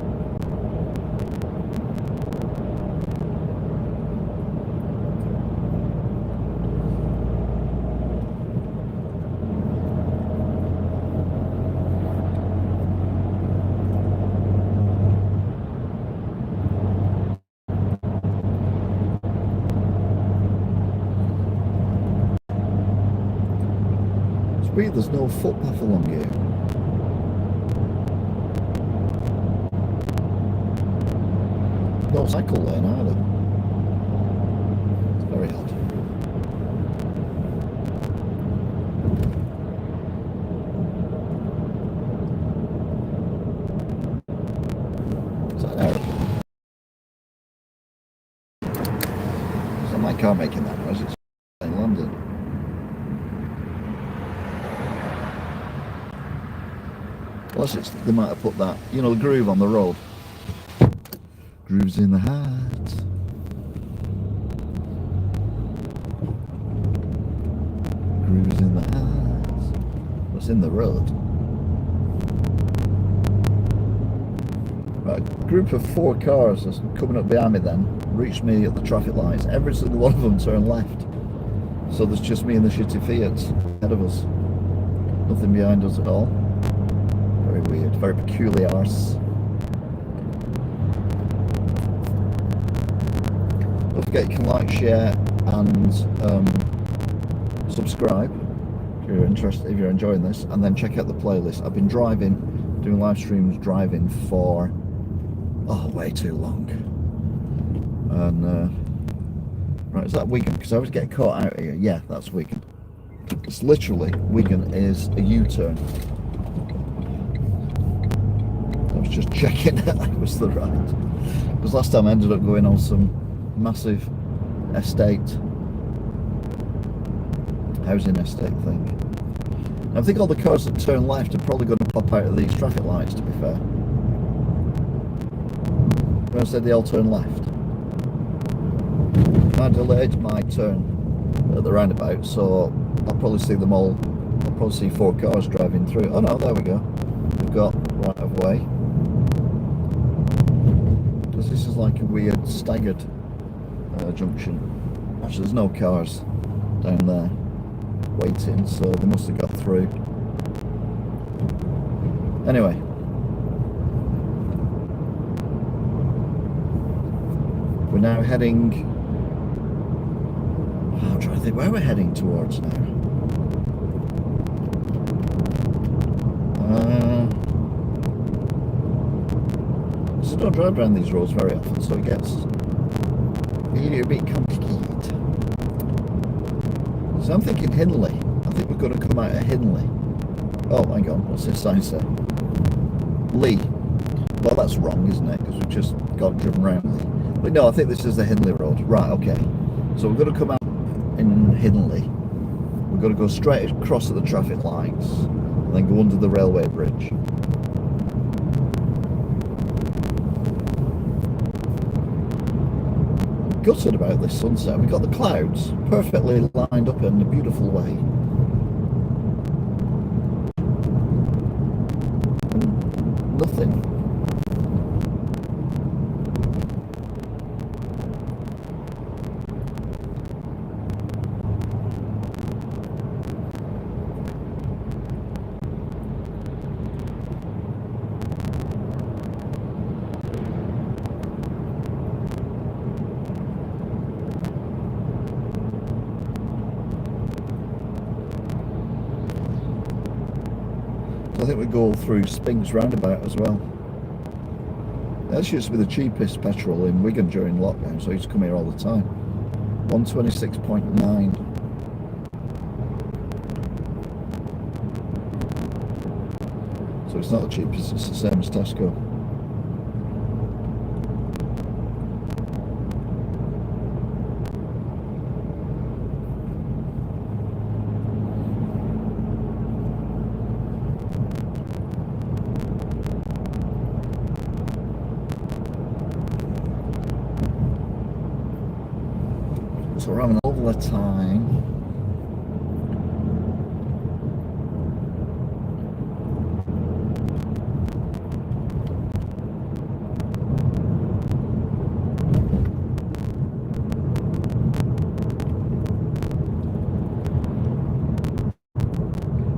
There's no footpath along here. No cycle lane either. It's very odd. Is that an aeroplane? Is that my car making that noise? It's in London. Plus, they might have put that, you know, the groove on the road. Grooves in the heart. Grooves in the heart. What's in the road? Right, a group of 4 cars that's coming up behind me then reached me at the traffic lights. Every single one of them turned left. So there's just me and the shitty Fiat ahead of us. Nothing behind us at all. Very weird, very peculiar. Don't forget you can like, share and subscribe if you're interested, if you're enjoying this, and then check out the playlist. I've been driving, doing live streams driving for way too long. And right, is that Wigan? Because I always get caught out here. Yeah, that's Wigan. It's literally, Wigan is a U-turn. I was just checking that I was the right. Because last time I ended up going on some massive estate, housing estate thing. And I think all the cars that turn left are probably going to pop out of these traffic lights, to be fair. When I said they all turn left. I delayed my turn at the roundabout, so I'll probably see them all. I'll probably see 4 cars driving through. Oh no, there we go. We've got, right, right of way. Because this is like a weird staggered junction. Actually, there's no cars down there waiting, so they must have got through. Anyway, we're now heading. I'm trying to think where we're heading towards now. So I don't drive around these roads very often, so it gets a little bit complicated. So I'm thinking Henley. I think we're going to come out of Henley. Oh, hang on, what's this sign say? Lee. Well, that's wrong, isn't it? Because we've just got driven round Lee. But no, I think this is the Henley road. Right, okay. So we're going to come out in Henley. We're going to go straight across at the traffic lights and then go under the railway bridge. Gutted about this sunset. We've got the clouds perfectly lined up in a beautiful way. And nothing. I think we go through Spinks roundabout as well. That used to be the cheapest petrol in Wigan during lockdown, so I used to come here all the time. 126.9. So it's not the cheapest, it's the same as Tesco. So we're having a lovely time.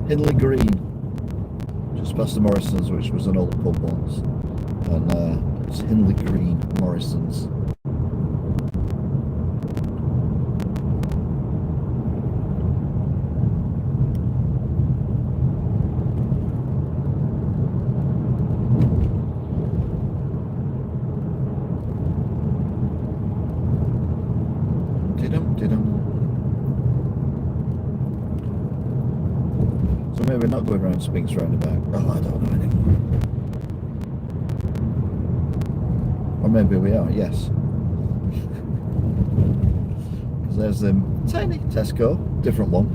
Henley Green, just past the Morrisons, which was an old pub once, and it's Henley Green Morrisons. So maybe we're not going around Spinks roundabout. Oh, I don't know anymore. Or maybe we are, yes. Because there's the tiny Tesco, different one.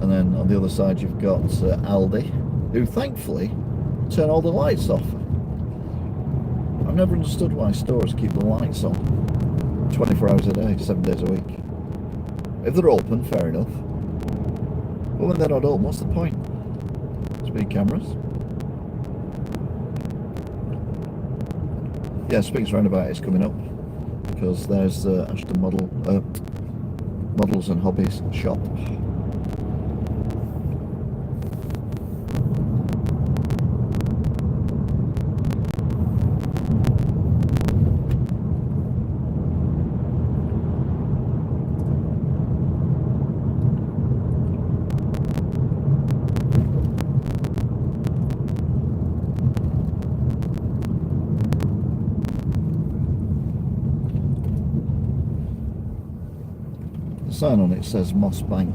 And then on the other side you've got Aldi, who thankfully turn all the lights off. I've never understood why stores keep the lights on 24 hours a day, 7 days a week. If they're open, fair enough. But when they're not open, what's the point? Speed cameras. Yeah, Spinks roundabout is coming up because there's the Ashton Models and Hobbies shop. The sign on it says Moss Bank,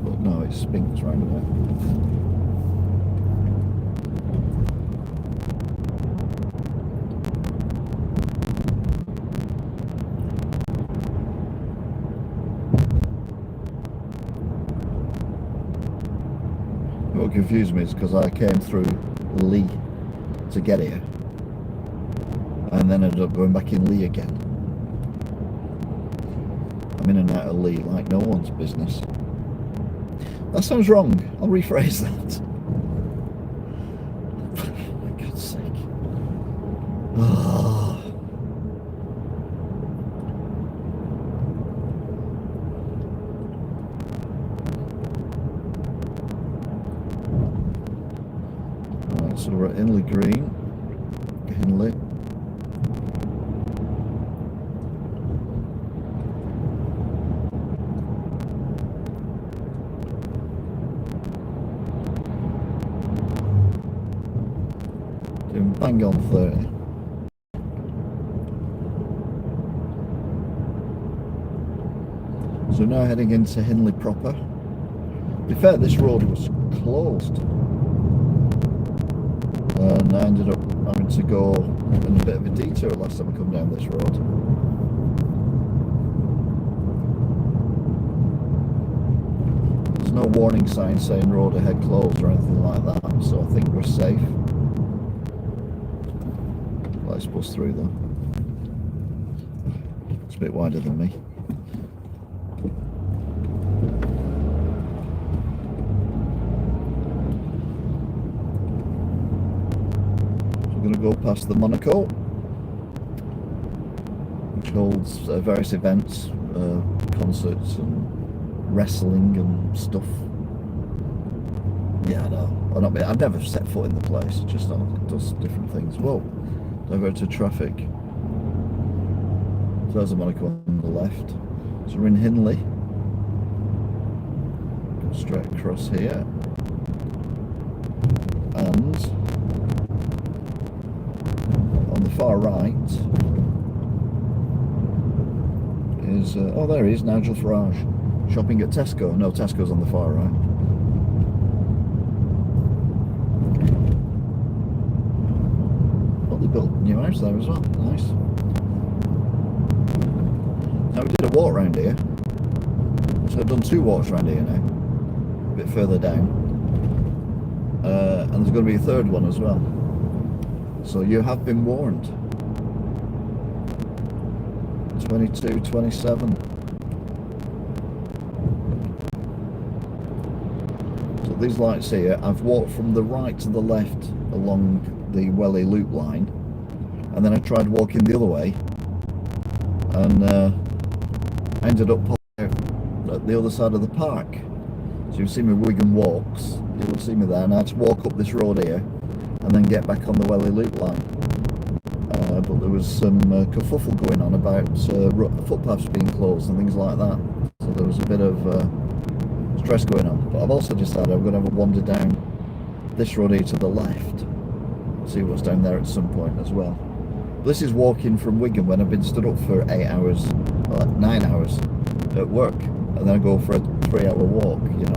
but no, it's Spinks roundabout. What confused me is because I came through Lee to get here and then ended up going back in Lee again. I'm in and out of Lee like no one's business. That sounds wrong. I'll rephrase that. Oh. Right, so we're at Henley Green. Henley. Doing bang on 30. So now heading into Henley proper. To be fair, this road was closed. And I ended up having to go in a bit of a detour last time I come down this road. There's no warning sign saying road ahead closed or anything like that, so I think we're safe. Let's bust through though. It's a bit wider than me. We're going to go past the Monaco, which holds various events, concerts and wrestling and stuff. Yeah, I know. I've never set foot in the place. It just does different things. Whoa, diverted traffic. So there's the Monaco on the left. So we're in Henley. Go straight across here, and on the far right is oh, there he is, Nigel Farage shopping at Tesco. No, Tesco's on the far right. Oh, they built a new house there as well. Nice. Now we did a walk around here, so I've done 2 walks around here now, a bit further down, and there's going to be a third one as well. So you have been warned. 22, 27. So these lights here, I've walked from the right to the left along the Welly loop line, and then I tried walking the other way, and I ended up popping out at the other side of the park. So you see me Wigan walks, you will see me there, and I had to walk up this road here and then get back on the Welly loop line. But there was some kerfuffle going on about footpaths being closed and things like that. So there was a bit of stress going on. But I've also decided I'm going to have a wander down this road here to the left, see what's down there at some point as well. But this is walking from Wigan when I've been stood up for 8 hours, 9 hours at work, and then I go for a 3-hour walk, you know,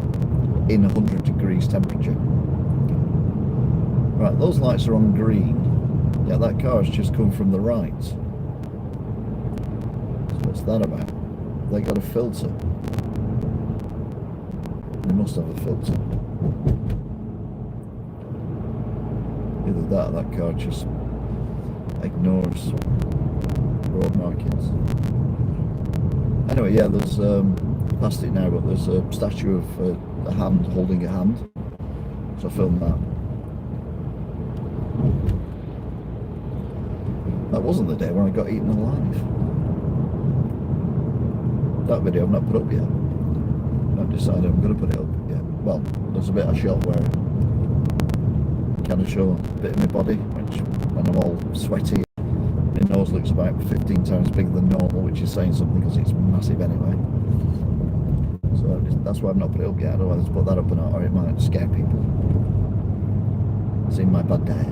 in 100 degrees temperature. Right, those lights are on green. Yeah, that car has just come from the right. So what's that about? They got a filter. They must have a filter. Either that or that car just ignores road markings. Anyway, yeah, there's past it now, but there's a statue of a hand holding a hand. So I filmed that. That wasn't the day when I got eaten alive. That video I've not put up yet. I've decided I'm going to put it up yet. Well, there's a bit I shot where I kind of show a bit of my body, which when I'm all sweaty, my nose looks about 15 times bigger than normal, which is saying something because it's massive anyway. So that's why I've not put it up yet. Otherwise I'll put that up or it might scare people. See my bad day.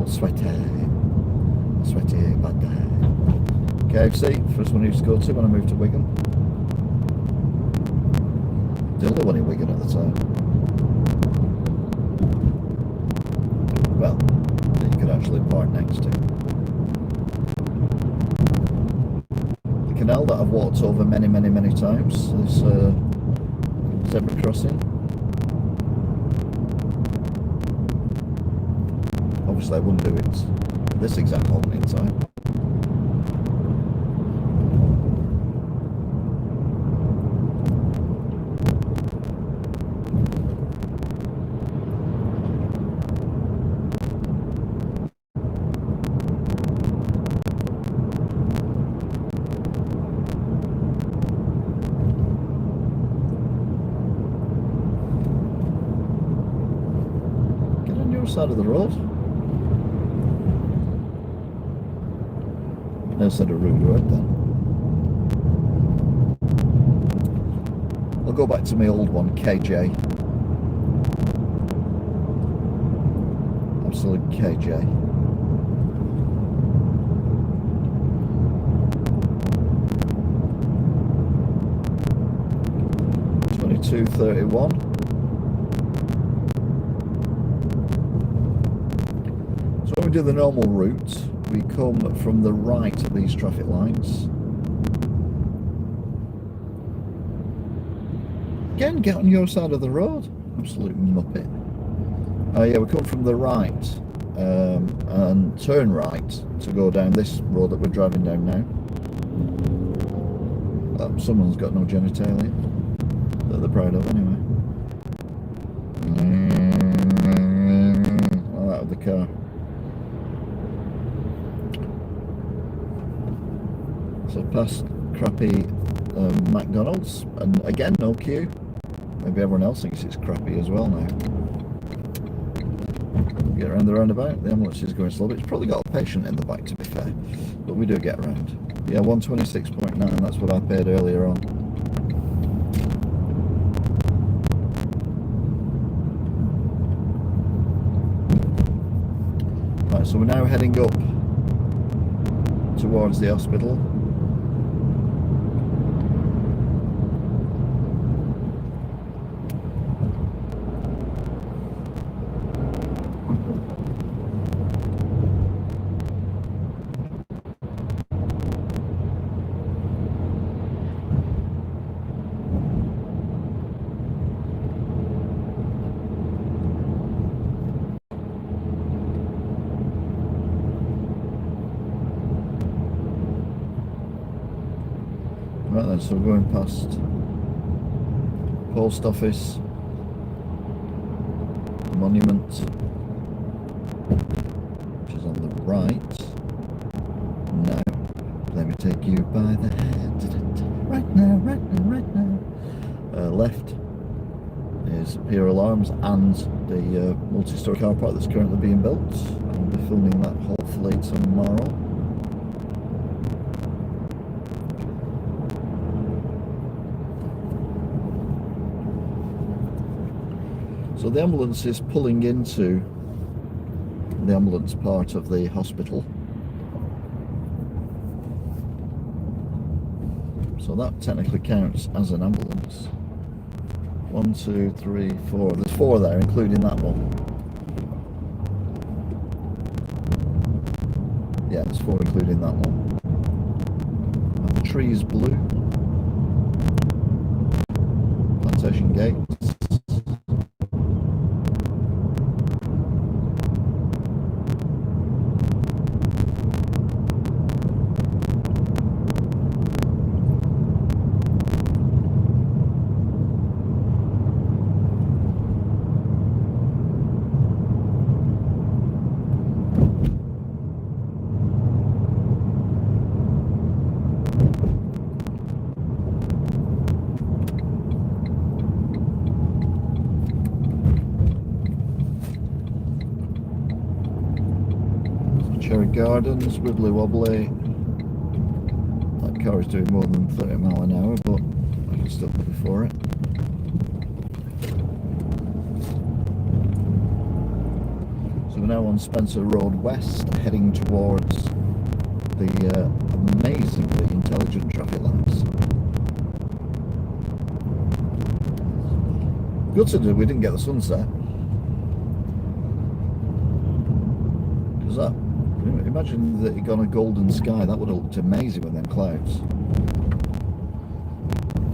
Sweaty, bad day. KFC, first one I used to go to when I moved to Wigan. The only one in Wigan at the time. Well, that you could actually park next to. The canal that I've walked over many times is zebra crossing. Obviously I wouldn't do it this exact moment in time. side of the road. No said a rude word then. I'll go back to my old one, KJ. Absolute KJ. £22.31. So when we do the normal route, we come from the right of these traffic lights. Again, get on your side of the road. Absolute muppet. Yeah, we come from the right and turn right to go down this road that we're driving down now. Someone's got no genitalia that they're proud of anyway. All out of the car. So past crappy McDonald's, and again no queue. Maybe everyone else thinks it's crappy as well now. Get around the roundabout. The ambulance is going slow. It's probably got a patient in the back, to be fair, but we do get around. Yeah, 126.9. That's what I paid earlier on. Right, so we're now heading up towards the hospital. Right then, so we're going past post office, monument, which is on the right. Now, let me take you by the hand. Right now, right now, right now. Left is Pier Alarms and the multi-story car park that's currently being built. I'll be filming that hopefully tomorrow. So the ambulance is pulling into the ambulance part of the hospital. So that technically counts as an ambulance. 1, 2, 3, 4. There's 4 there, including that one. Yeah, there's 4 including that one. And the tree is blue. Plantation Gate. Cherry Gardens, wibbly wobbly. That car is doing more than 30 mile an hour, but I can still go before it. So we're now on Spencer Road West, heading towards the amazingly intelligent traffic lights. Good to do, we didn't get the sunset. Because that, imagine that it got a golden sky, that would have looked amazing with them clouds.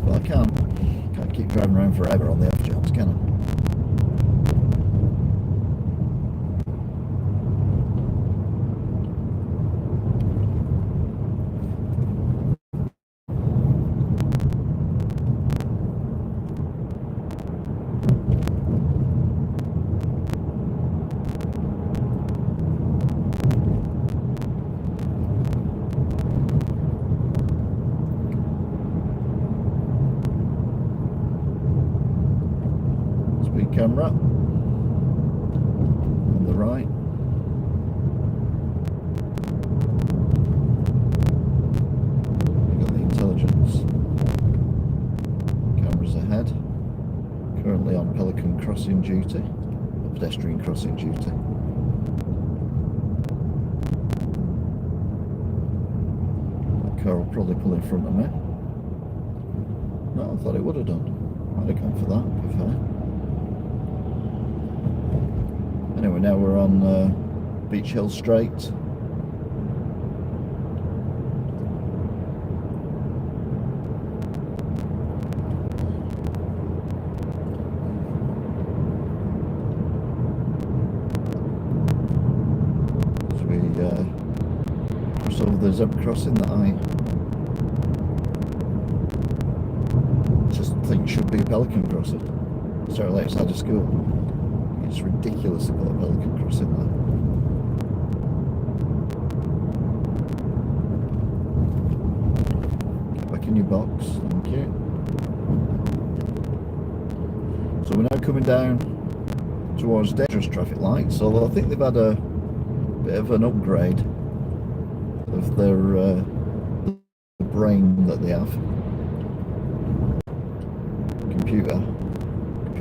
But I can't keep driving around forever on the off chance, can I? Camera on the crossing duty, pedestrian crossing duty. That car will probably pull in front of me. No, I thought it would have done. I'd have gone for that, to be fair. Anyway, now we're on Beach Hill Straight. Cross over the zebra crossing that I just think should be a pelican crossing. Certainly outside of school. It's ridiculous to put a pelican crossing there. Get back in your box, thank you. So we're now coming down towards dangerous traffic lights, although I think they've had a bit of an upgrade of their brain that they have. Computer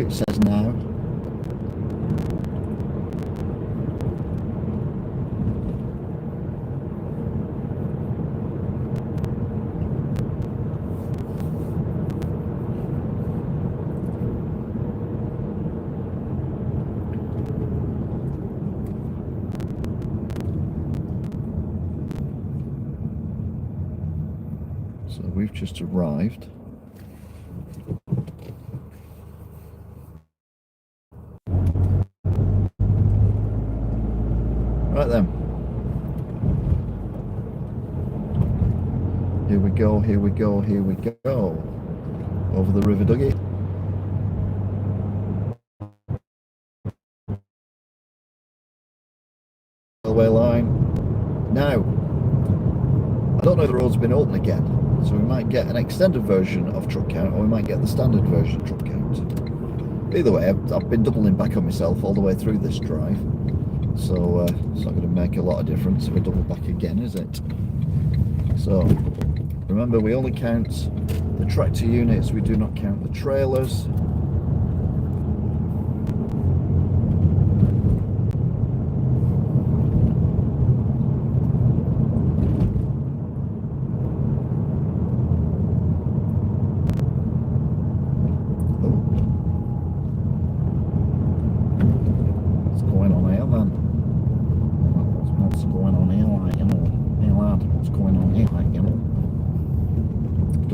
says now. So we've just arrived. Right then. Here we go, here we go, here we go. Over the River Duggy. Railway line. Now, I don't know if the road's been open again, so we might get an extended version of truck count, or we might get the standard version of truck count. Either way, I've been doubling back on myself all the way through this drive, so it's not going to make a lot of difference if I double back again, is it? So, remember, we only count the tractor units, we do not count the trailers.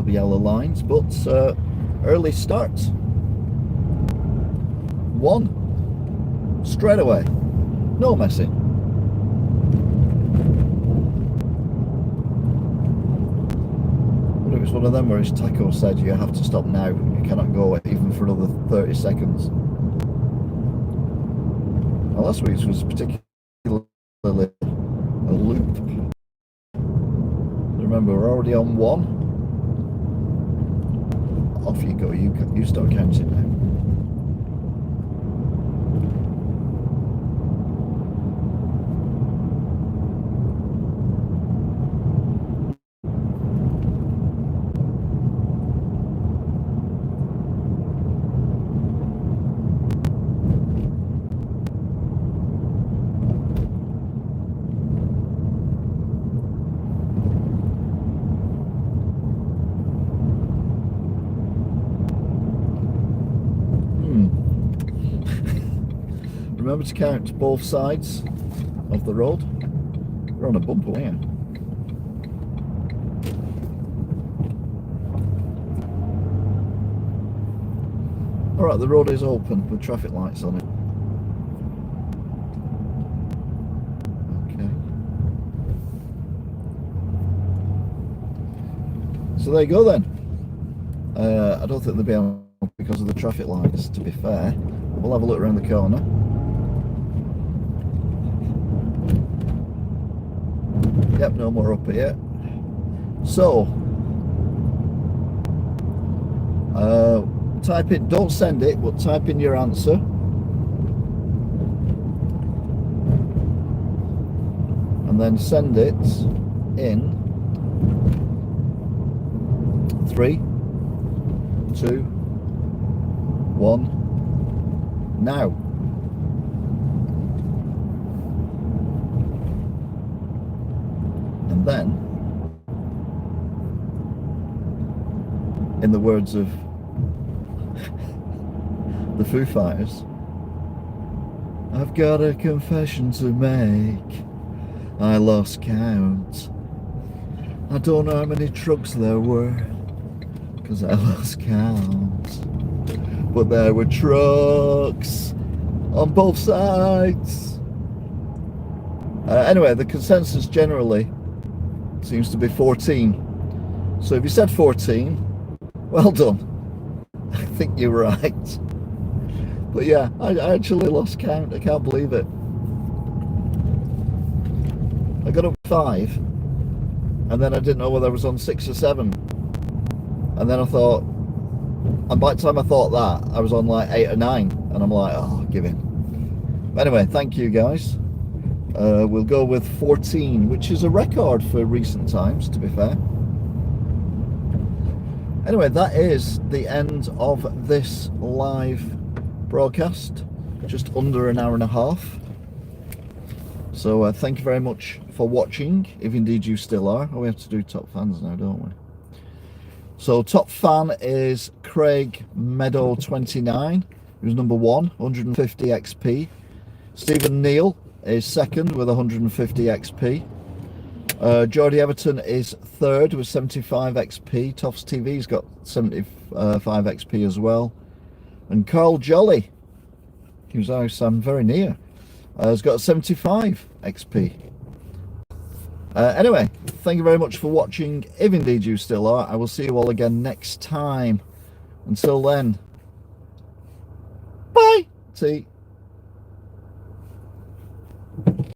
Yellow lines, but early start. One straight away, no messing. But it was one of them where his taco said you have to stop now, you cannot go even for another 30 seconds. Well, last week's was particularly a loop. Remember, we're already on one. Off you go, you start counting now. Remember to count both sides of the road. We're on a bumper here. Alright, the road is open with traffic lights on it. Okay. So there you go then. I don't think they'll be on because of the traffic lights, to be fair. We'll have a look around the corner. Yep, no more up here. So, type in, don't send it, but type in your answer. And then send it in 3, 2, 1, now. And then, in the words of the Foo Fighters, I've got a confession to make. I lost count. I don't know how many trucks there were, because I lost count. But there were trucks on both sides. Anyway, the consensus generally seems to be 14. So if you said 14, well done. I think you're right. But yeah, I actually lost count. I can't believe it. I got up 5, and then I didn't know whether I was on 6 or 7. And then I thought, and by the time I thought that, I was on like 8 or 9, and I'm like, oh, give in. But anyway, thank you guys. We'll go with 14, which is a record for recent times, to be fair. Anyway, that is the end of this live broadcast, just under an hour and a half. So thank you very much for watching, if indeed you still are. Oh, we have to do top fans now, don't we? So top fan is Craig Meadow 29, who's number 1, 150 XP. Stephen Neal is second with 150 XP. Geordie Everton is third with 75 XP. Toffs TV's got 75 XP as well. And Carl Jolly, whose house I'm very near, has got 75 XP. Anyway, thank you very much for watching. If indeed you still are, I will see you all again next time. Until then, bye. See.